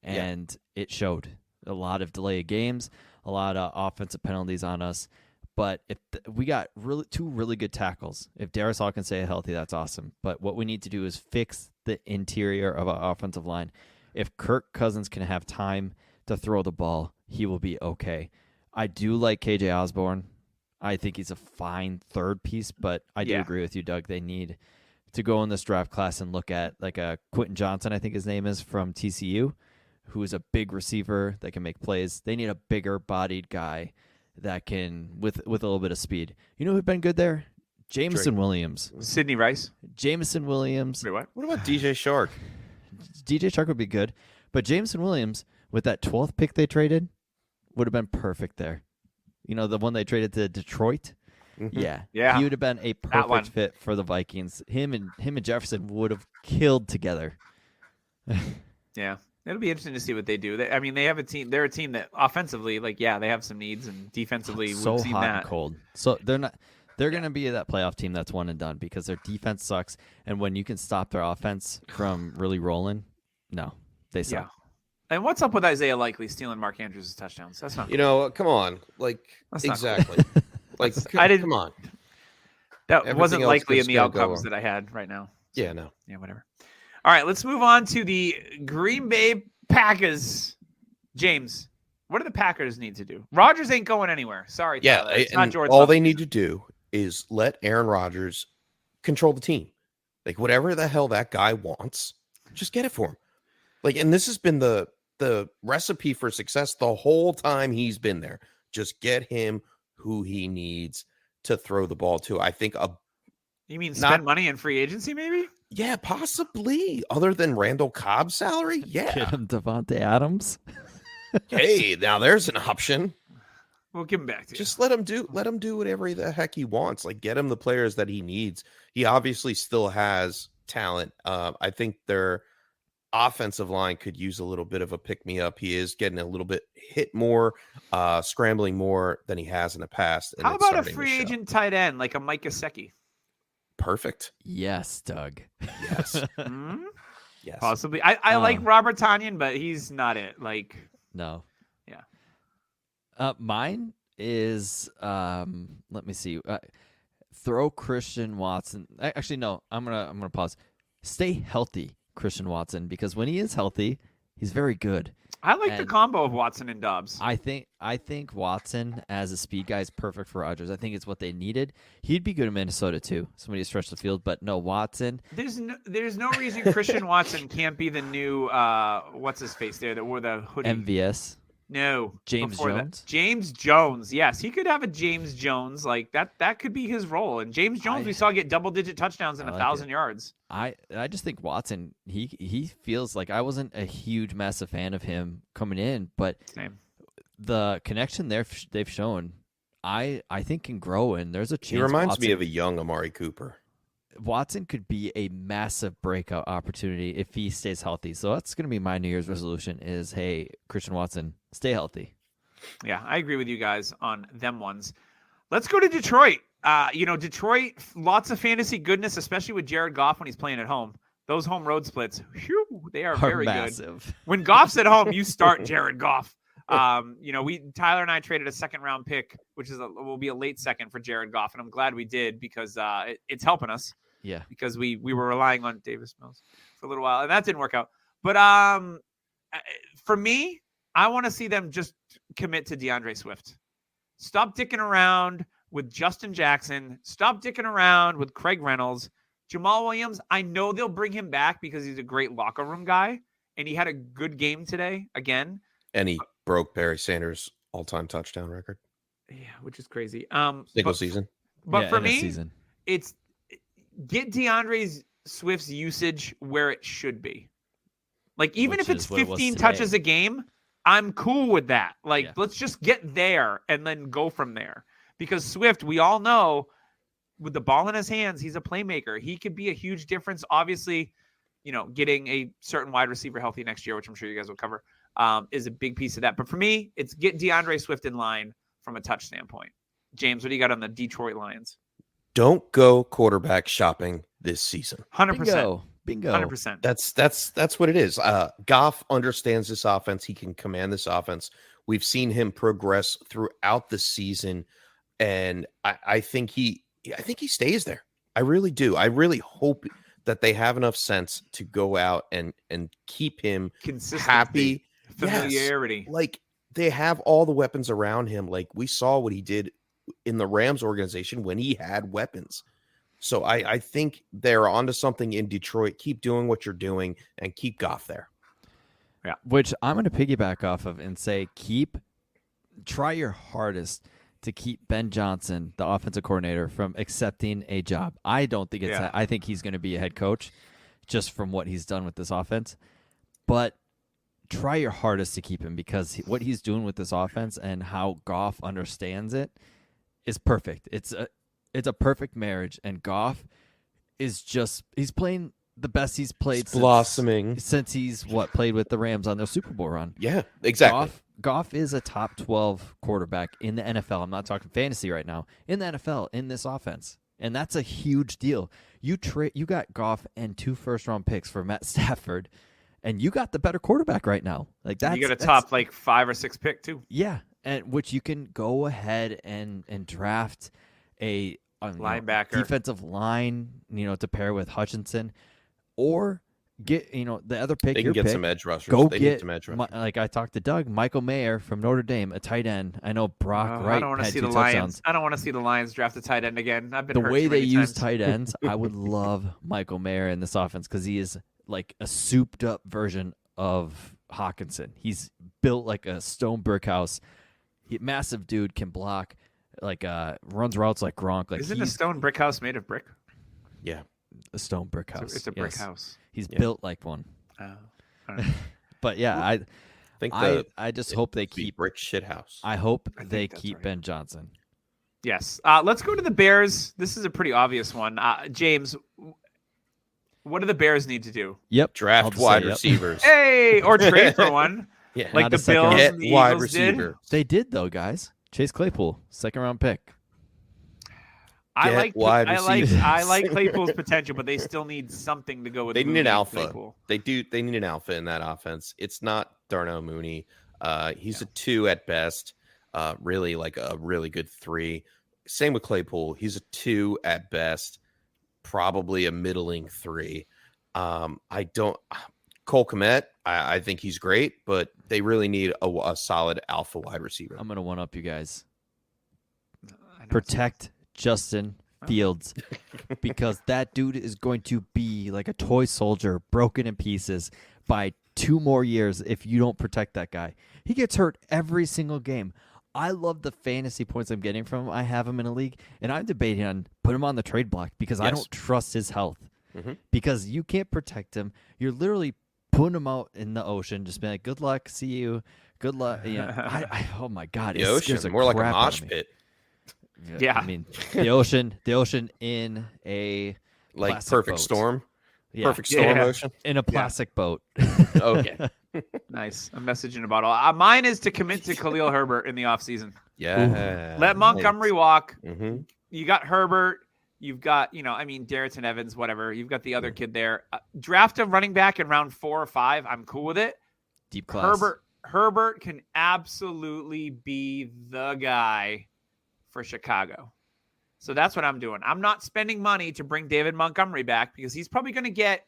and it showed. A lot of delayed games, a lot of offensive penalties on us. But if we got 2 really good tackles. If Darius Hall can stay healthy, that's awesome. But what we need to do is fix the interior of our offensive line. If Kirk Cousins can have time to throw the ball, he will be okay. I do like KJ Osborne. I think he's a fine 3rd piece, but I do agree with you, Doug. They need to go in this draft class and look at like a Quentin Johnson, I think his name is, from TCU, who is a big receiver that can make plays. They need a bigger-bodied guy that can, with a little bit of speed. You know who'd been good there? Jameson Williams. Sidney Rice. Jameson Williams. Wait, what? What about DJ Shark? DJ Shark would be good. But Jameson Williams, with that 12th pick they traded, would have been perfect there. The one they traded to Detroit? Mm-hmm. Yeah. He would have been a perfect fit for the Vikings. Him and Jefferson would have killed together. Yeah. It'll be interesting to see what they do. They have a team. They're a team that offensively, they have some needs, and defensively, so we've seen hot that. and cold. So they're not. They're going to be that playoff team that's one and done because their defense sucks. And when you can stop their offense from really rolling, no, they suck. Yeah. And what's up with Isaiah Likely stealing Mark Andrews' touchdowns? That's not. Come on, exactly. Come on. That Everything wasn't else likely in just the gotta go outcomes on. that I had right now. Yeah, no. Yeah, whatever. All right, let's move on to the Green Bay Packers. James, what do the Packers need to do? Rodgers ain't going anywhere. Sorry, Yeah, Tyler. It's not and Jordan all Love they season. need to do is let Aaron Rodgers control the team. Whatever the hell that guy wants, just get it for him. And this has been the recipe for success the whole time he's been there. Just get him who he needs to throw the ball to. I think You mean spend money in free agency, maybe? Yeah, possibly. Other than Randall Cobb's salary, yeah. Get him Devontae Adams. Hey, now there's an option. We'll give him back to you. Just let him do whatever the heck he wants. Get him the players that he needs. He obviously still has talent. I think their offensive line could use a little bit of a pick me up. He is getting a little bit hit more, scrambling more than he has in the past. And How it's about a starting to free show. agent tight end like a Mike Gesicki? Perfect. Yes, Doug. Yes. Hmm? Yes. Possibly. I like Robert Tonyan, but he's not it. No. Yeah. Mine is let me see. Throw Christian Watson. Actually, no. I'm gonna pause. Stay healthy, Christian Watson, because when he is healthy, he's very good. I like the And combo of Watson and Dobbs. I think Watson as a speed guy is perfect for Rodgers. I think it's what they needed. He'd be good in Minnesota too. Somebody to stretch the field, but no, Watson. There's no reason Christian Watson can't be the new what's his face there that wore the hoodie. MVS. No, James before that. Jones? James Jones. Yes, he could have a James Jones that. That could be his role. And James Jones, we saw get double-digit touchdowns and I like 1,000 it. yards. I just think Watson. He feels like I wasn't a huge, massive fan of him coming in, but Same. the connection they've shown, I think can grow, and there's a chance. He reminds Watson, me of a young Amari Cooper. Watson could be a massive breakout opportunity if he stays healthy. So that's going to be my New Year's resolution: is hey, Christian Watson, stay healthy. Yeah, I agree with you guys on them ones. Let's go to Detroit. Detroit, lots of fantasy goodness, especially with Jared Goff when he's playing at home. Those home road splits, they are very massive. good. When Goff's at home, you start Jared Goff. Tyler and I traded a second round pick, which will be a late second for Jared Goff, and I'm glad we did because it's helping us. Yeah, because we were relying on Davis Mills for a little while, and that didn't work out. But for me, I want to see them just commit to DeAndre Swift. Stop dicking around with Justin Jackson. Stop dicking around with Craig Reynolds. Jamal Williams, I know they'll bring him back because he's a great locker room guy, and he had a good game today again. And he broke Barry Sanders' all-time touchdown record. Yeah, which is crazy. Single season. But for me, season. It's get DeAndre Swift's usage where it should be. Like, even Which if it's is what it was 15 today. touches a game, I'm cool with that. Like, Yeah. let's just get there and then go from there. Because Swift, we all know, with the ball in his hands, he's a playmaker. He could be a huge difference. Obviously, getting a certain wide receiver healthy next year, which I'm sure you guys will cover, is a big piece of that. But for me, it's get DeAndre Swift in line from a touch standpoint. James, what do you got on the Detroit Lions? Don't go quarterback shopping this season. 100%. Bingo. 100%. That's what it is. Goff understands this offense. He can command this offense. We've seen him progress throughout the season, and I think he stays there. I really do. I really hope that they have enough sense to go out and keep him Consistency, happy. familiarity. Yes. Like, they have all the weapons around him. Like, we saw what he did in the Rams organization when he had weapons. So I think they're onto something in Detroit. Keep doing what you're doing and keep Goff there. Yeah. Which I'm going to piggyback off of and say try your hardest to keep Ben Johnson, the offensive coordinator, from accepting a job. I don't think I think he's going to be a head coach just from what he's done with this offense. But try your hardest to keep him because what he's doing with this offense and how Goff understands it is perfect. It's a perfect marriage, and Goff is he's playing the best he's played since he's played with the Rams on their Super Bowl run. Yeah, exactly. Goff is a top 12 quarterback in the NFL. I'm not talking fantasy right now. In the NFL, in this offense. And that's a huge deal. You got Goff and 2 first-round picks for Matt Stafford, and you got the better quarterback right now. Like that. You got a top 5 or 6 pick too. Yeah, and which you can go ahead and draft a linebacker, defensive line, to pair with Hutchinson, or get the other pick. They can get some edge rushers. Go they get need some edge rushers. like I talked to Doug, Michael Mayer from Notre Dame, a tight end. I know Brock Wright. I don't want to had see 2 the touchdowns. Lions. I don't want to see the Lions draft a tight end again. I've been The hurt way too they many use times. tight ends, I would love Michael Mayer in this offense because he is like a souped up version of Hawkinson. He's built like a stone brick house. Massive dude, can block, runs routes like Gronk. Like, Isn't a stone brick house made of brick? Yeah. A stone brick house. It's a brick yes. house. He's built like one. Oh, all right. But yeah, I just hope they keep brick shit house. I hope I think they that's keep right. Ben Johnson. Yes. Let's go to the Bears. This is a pretty obvious one. James, what do the Bears need to do? Yep. Draft I'll just wide say yep. receivers. Hey, or trade for one. Yeah. Like Not the a second. Bills Get and the wide Eagles did. receiver. They did though, guys. Chase Claypool, 2nd-round pick. I Get wide receivers. like Claypool's potential, but they still need something to go with. They need Mooney an and alpha. Claypool. They need an alpha in that offense. It's not Darnell Mooney. He's a 2 at best. Really like a really good 3. Same with Claypool. He's a 2 at best. Probably a middling 3. Cole Kmet, I think he's great, but they really need a solid alpha wide receiver. I'm gonna one up you guys. I know. Protect Justin Fields because that dude is going to be like a toy soldier broken in pieces by 2 more years if you don't protect that guy. He gets hurt every single game. I love the fantasy points I'm getting from him. I have him in a league, and I'm debating on put him on the trade block because I Yes. don't trust his health. Mhm. Because you can't protect him. You're literally putting him out in the ocean, just being like, good luck, see you, good luck. Oh my God. The it ocean, scares the more like a crap out mosh of me. pit. Yeah. I mean, the ocean in a Like plastic perfect boat. storm. Yeah. Perfect storm Yeah. motion. in a plastic boat. Okay. Nice. I'm messaging about all. Mine is to commit to Khalil Herbert in the offseason. Yeah. Let Montgomery walk. Mm-hmm. You got Herbert. You've got, Darrington Evans, whatever. You've got the other kid there. Draft a running back in round 4 or 5. I'm cool with it. Deep class. Herbert can absolutely be the guy for Chicago. So that's what I'm doing. I'm not spending money to bring David Montgomery back because he's probably going to get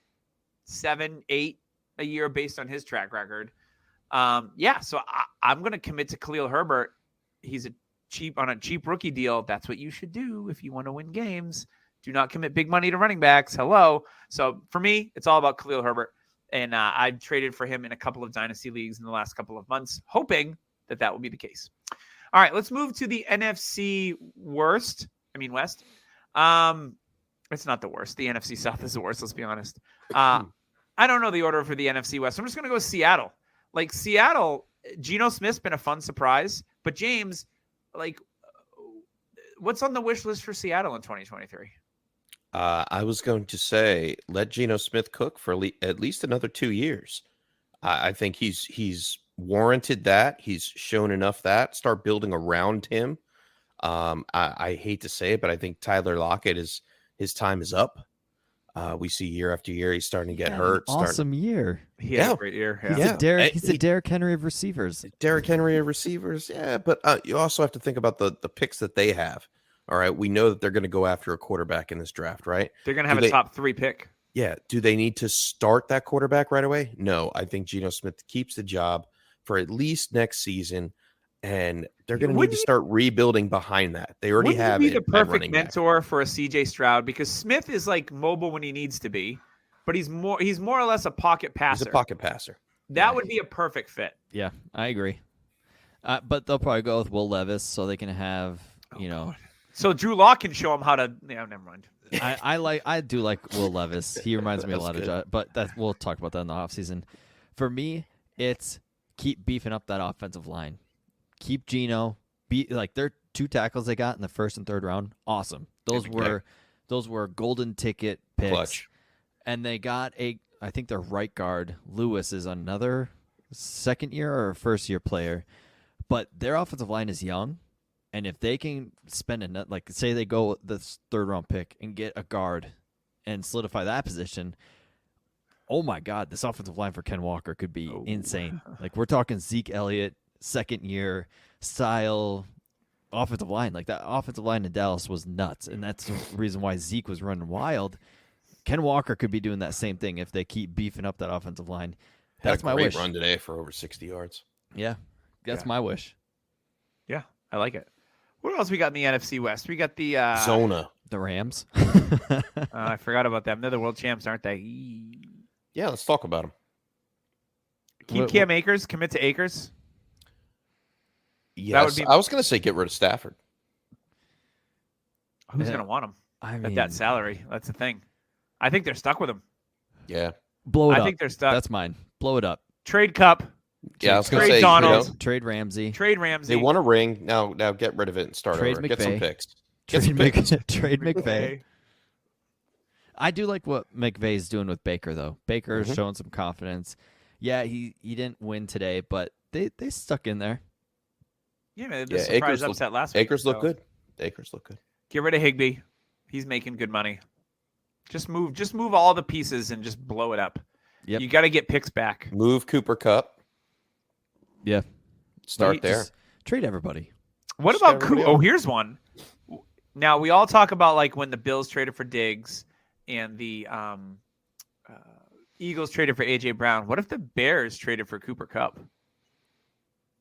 7, 8 a year based on his track record. So I'm going to commit to Khalil Herbert. He's on a cheap rookie deal. That's what you should do if you want to win games. Do not commit big money to running backs. Hello. So for me, it's all about Khalil Herbert. And I've traded for him in a couple of dynasty leagues in the last couple of months, hoping that will be the case. All right, let's move to the NFC West. It's not the worst. The NFC South is the worst, let's be honest. I don't know the order for the NFC West. I'm just going to go Seattle. Like Seattle, Geno Smith's been a fun surprise. But James, what's on the wish list for Seattle in 2023? I was going to say let Geno Smith cook for at least another 2 years. I think he's warranted that. He's shown enough that. Start building around him. I hate to say it, but I think Tyler Lockett his time is up. We see year after year he's starting to get hurt. Awesome year. He had a great year. He's a Derrick Henry of receivers. Derrick Henry of receivers, yeah. But you also have to think about the picks that they have. All right, we know that they're going to go after a quarterback in this draft, right? They're going to have a top 3 pick. Yeah. Do they need to start that quarterback right away? No. I think Geno Smith keeps the job for at least next season, and they're going to need to start rebuilding behind that. They already have be the perfect mentor for a CJ Stroud because Smith is mobile when he needs to be, but he's more or less a pocket passer. He's a pocket passer. That would be a perfect fit. Yeah, I agree. But they'll probably go with Will Levis so they can have, God. So Drew Lock can show him how to. Yeah, never mind. I do like Will Levis. He reminds me a lot of, but we'll talk about that in the offseason. For me, it's keep beefing up that offensive line. Keep Geno. Their 2 tackles they got in the first and third round. Awesome. Those were golden ticket picks. Clutch. And they got I think their right guard Lewis is another second year or first year player, but their offensive line is young. And if they can spend say they go this 3rd round pick and get a guard and solidify that position, oh my God, this offensive line for Ken Walker could be insane. We're talking Zeke Elliott, 2nd year style offensive line. That offensive line in Dallas was nuts. And that's the reason why Zeke was running wild. Ken Walker could be doing that same thing if they keep beefing up that offensive line. That's my wish. Run today for over 60 yards. Yeah, that's my wish. Yeah, I like it. What else we got in the NFC West? We got the Zona. The Rams. I forgot about them. They're the world champs, aren't they? Yeah, let's talk about them. Keep Cam Akers. Commit to Akers. Yes, I was going to say get rid of Stafford. Who's going to want him at that salary? That's the thing. I think they're stuck with him. Yeah. Blow it up. I think they're stuck. That's mine. Blow it up. Trade Cup. Yeah, I was going to say Donald. Trade Ramsey. Trade Ramsey. They want a ring. Now get rid of it and start Trade over. McVay. Get some picks. Trade McVay. I do like what McVay's doing with Baker, though. Baker's showing some confidence. Yeah, he didn't win today, but they stuck in there. Yeah, man. The surprise upset last week. Akers look good. Akers look good. Get rid of Higbee. He's making good money. Just move all the pieces and just blow it up. Yep. You got to get picks back. Move Cooper Kupp. Yeah. Start there. Trade everybody. What about Cooper? Oh, here's one. Now, we all talk about when the Bills traded for Diggs and the Eagles traded for A.J. Brown. What if the Bears traded for Cooper Kupp?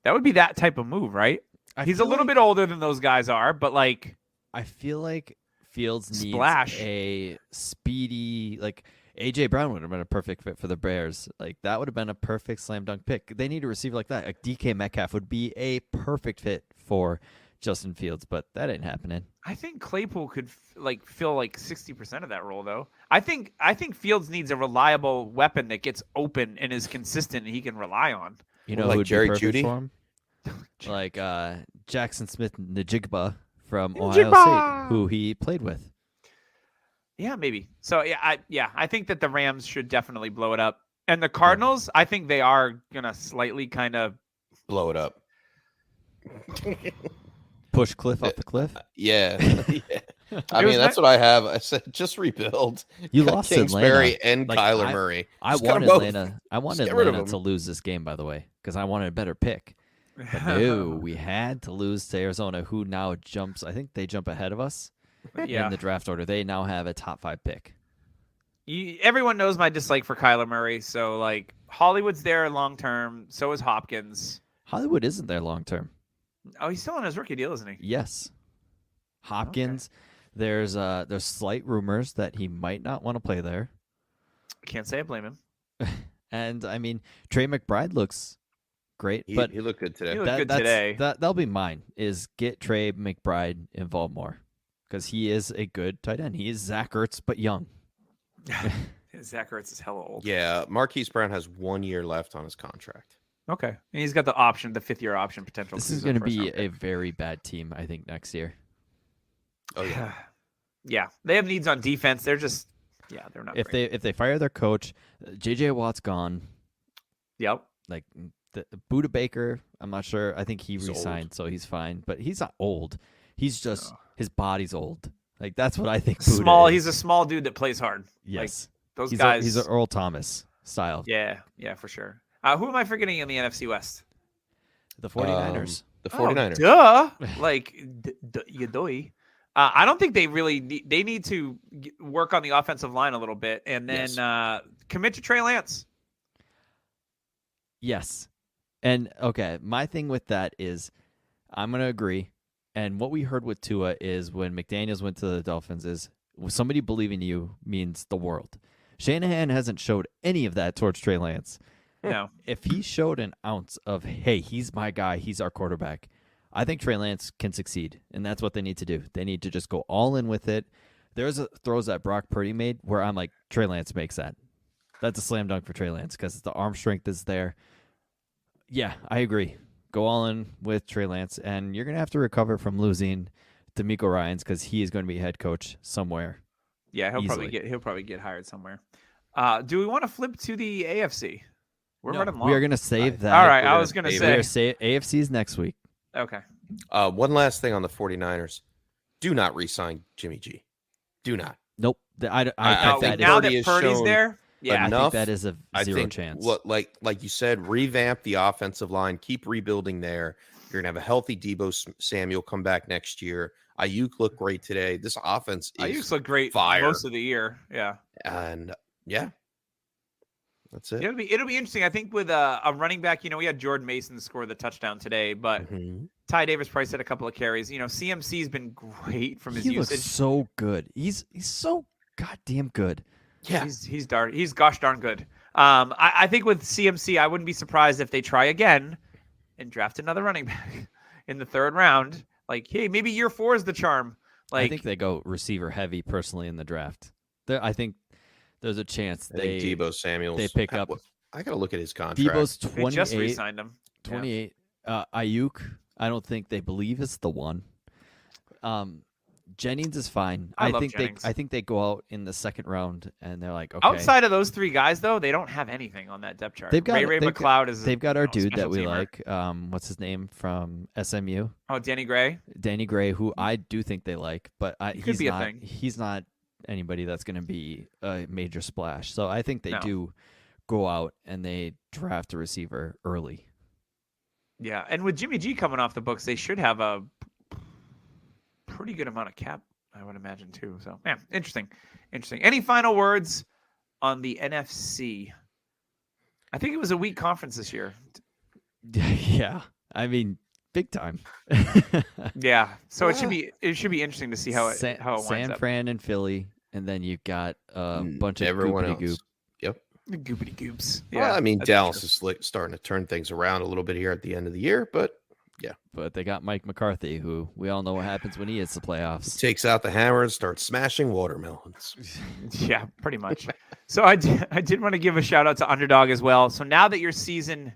That would be that type of move, right? He's a little bit older than those guys are, but I feel like Fields needs Splash. a speedy, A.J. Brown would have been a perfect fit for the Bears. That would have been a perfect slam dunk pick. They need a receiver like that. DK Metcalf would be a perfect fit for Justin Fields, but that ain't happening. I think Claypool could fill 60% of that role, though. I think Fields needs a reliable weapon that gets open and is consistent and he can rely on. You know, who Jerry Jeudy for him? Jackson Smith Njigba from Ohio State, who he played with. Yeah, maybe. So I think that the Rams should definitely blow it up. And the Cardinals, I think they are gonna slightly kind of Blow it up. Push Cliff off the cliff. Yeah. I It was mean, that's what I have. I said just rebuild. You lost Kingsbury Atlanta. and Like, Kyler Murray. I Just cut wanted 'em both. Atlanta. I wanted Just get rid of Atlanta to them. lose this game, by the way, because I wanted a better pick. But no, we had to lose to Arizona, who now jumps. I think they jump ahead of us yeah. in the draft order. They now have a top 5 pick. Everyone knows my dislike for Kyler Murray. So like Hollywood's there long term. So is Hopkins. Hollywood isn't there long term. Oh, he's still on his rookie deal, isn't he? Yes, Hopkins. There's slight rumors that he might not want to play there. Can't say I blame him. And I mean, Trey McBride looks great, but He looked good today. He looked good today. That'll be mine. Is get Trey McBride involved more because he is a good tight end. He is Zach Ertz, but young. Zach Ertz is hella old. Yeah, Marquise Brown has 1 year left on his contract. Okay. And he's got the option, the 5th-year option potential. This is going to be a very bad team, I think, next year. Oh yeah. Yeah. They have needs on defense. They're just they're not great. If they fire their coach, JJ Watt's gone. Yep. Like Buda Baker, I'm not sure. I think He's resigned, old. so he's fine. But he's not old. He's just his body's old. Like that's what I think. Buda Small. is. He's a small dude that plays hard. Yes. Those he's guys. He's an Earl Thomas style. Yeah, for sure. Who am I forgetting in the NFC West? The 49ers. The 49ers. Oh, duh. Like, Yadoi. I don't think they really they need to work on the offensive line a little bit and then commit to Trey Lance. Yes. And okay, my thing with that is I'm going to agree. And what we heard with Tua is when McDaniels went to the Dolphins is somebody believing in you means the world. Shanahan hasn't showed any of that towards Trey Lance. No. If he showed an ounce of, hey, he's my guy, he's our quarterback, I think Trey Lance can succeed. And that's what they need to do. They need to just go all in with it. There's throws that Brock Purdy made where I'm like, Trey Lance makes that. That's a slam dunk for Trey Lance because the arm strength is there. Yeah, I agree. Go all in with Trey Lance, and you're going to have to recover from losing D'Amico Ryans because he is going to be head coach somewhere. Yeah, he'll easily. probably get hired somewhere. Do we want to flip to the AFC? We're running long. We are going to save that. All right, I was going to say AFC's next week. Okay. One last thing on the 49ers. Do not re-sign Jimmy G. Do not. Nope. I think that now Purdy that has Purdy's shown there, yeah, I enough. think that is a zero chance. Like you said, revamp the offensive line. Keep rebuilding there. You're going to have a healthy Deebo Samuel come back next year. Ayuk looked great today. This offense is Ayuk's looked great fire. most of the year. Yeah. And yeah, that's it. It'll be interesting. I think with a running back, we had Jordan Mason score the touchdown today, but Ty Davis-Price had a couple of carries. CMC's been great from his he usage. looks so good. He's so goddamn good. Yeah, he's gosh darn good. I think with CMC, I wouldn't be surprised if they try again and draft another running back in the 3rd round. Like, hey, maybe year 4 is the charm. Like, I think they go receiver heavy personally in the draft. I think there's a chance Deebo Samuel. they pick up. I got to look at his contract. Deebo's they 28. just re-signed him. 28. Ayuk, I don't think they believe is the one. Jennings is fine. I love Jennings. I think they go out in the 2nd round and they're like, okay. Outside of those 3 guys, though, they don't have anything on that depth chart. Ray McLeod is. They've got our dude that we teamer. like. What's his name from SMU? Oh, Danny Gray. Danny Gray, who I do think they like, but could be a thing. He's not anybody that's going to be a major splash. So I think they No. do go out and they draft a receiver early. Yeah, and with Jimmy G coming off the books, they should have a pretty good amount of cap, I would imagine, too. So, yeah, interesting. Any final words on the NFC? I think it was a weak conference this year. Yeah, I mean, big time. Yeah, so it should be interesting to see how it winds San up. Fran and Philly, and then you've got a bunch of everyone else. goop. Yep. Goopity goops. Yeah, well, I mean, that's Dallas true. is starting to turn things around a little bit here at the end of the year, but yeah. But they got Mike McCarthy, who we all know what happens when he hits the playoffs. Takes out the hammer and starts smashing watermelons. Yeah, pretty much. So I did want to give a shout out to Underdog as well. So now that your season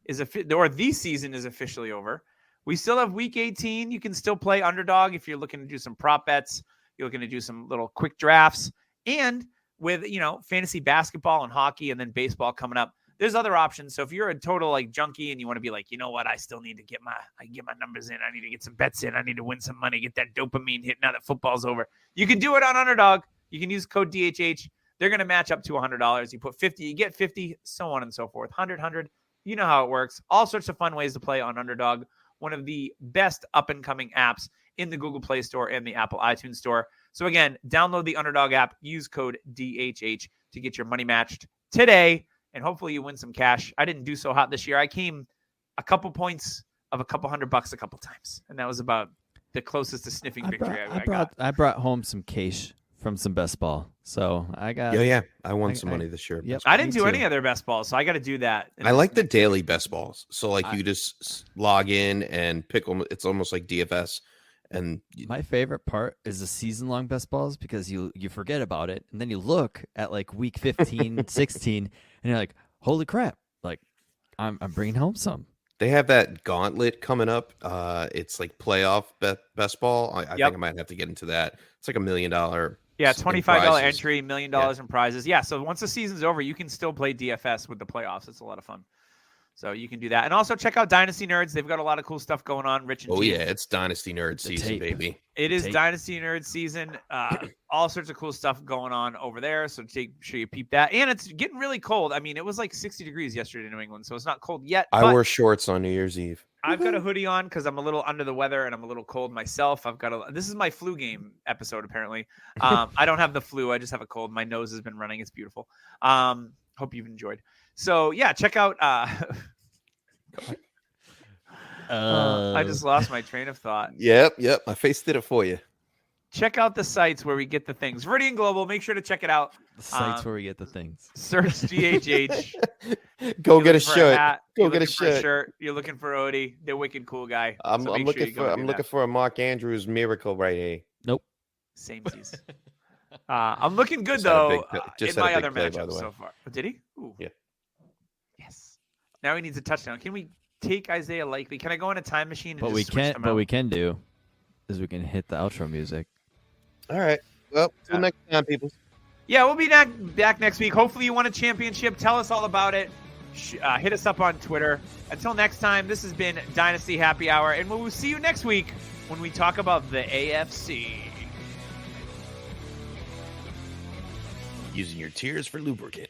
is the season is officially over, we still have week 18. You can still play Underdog if you're looking to do some prop bets. You're looking to do some little quick drafts. And with, fantasy basketball and hockey and then baseball coming up, there's other options. So if you're a total like junkie and you want to be like, you know what, I still need to get my numbers in. I need to get some bets in. I need to win some money, get that dopamine hit now that football's over. You can do it on Underdog. You can use code DHH. They're going to match up to $100. You put 50, you get 50, so on and so forth. 100. You know how it works. All sorts of fun ways to play on Underdog, one of the best up-and-coming apps in the Google Play Store and the Apple iTunes Store. So again, download the Underdog app, use code DHH to get your money matched today, and hopefully you win some cash. I didn't do so hot this year. I came a couple points of a couple $100 a couple times, and that was about the closest to sniffing victory I got. I brought home some cash from some best ball. So I got I won some money this year. Yep, I didn't do any other best balls, so I got to do that. I like the daily best balls. So like you just log in and pick them. It's almost like DFS. And my favorite part is the season-long best balls because you forget about it and then you look at like week 15, 16, and you're like, holy crap! Like I'm bringing home some. They have that gauntlet coming up. It's like playoff best ball. I think I might have to get into that. It's like $1 million. Yeah, $25 entry, $1 million in prizes. Yeah, so once the season's over, you can still play DFS with the playoffs. It's a lot of fun. So you can do that. And also check out Dynasty Nerds. They've got a lot of cool stuff going on. Rich and yeah, it's Dynasty Nerd season, baby. It is Dynasty Nerd season. All sorts of cool stuff going on over there. So make sure you peep that. And it's getting really cold. I mean, it was like 60 degrees yesterday in New England, so it's not cold yet. I wore shorts on New Year's Eve. I've got a hoodie on because I'm a little under the weather and I'm a little cold myself. This is my flu game episode, apparently. I don't have the flu. I just have a cold. My nose has been running. It's beautiful. Hope you've enjoyed. So yeah, check out. I just lost my train of thought. Yep. My face did it for you. Check out the sites where we get the things. Viridian Global, make sure to check it out. The sites where we get the things. Search GHH. Go get a shirt. Go get a shirt. You're looking for Odie, the wicked cool guy. I'm looking for a Mark Andrews miracle right here. Nope. Samesies. I'm looking good though in my other play, matchups so far. Oh, did he? Ooh. Yeah. Yes. Now he needs a touchdown. Can we take Isaiah Likely? Can I go in a time machine? And we can do is we can hit the outro music. All right. Well, till next time, people. Yeah, we'll be back next week. Hopefully you won a championship. Tell us all about it. Hit us up on Twitter. Until next time, this has been Dynasty Happy Hour, and we'll see you next week when we talk about the AFC. Using your tears for lubricant.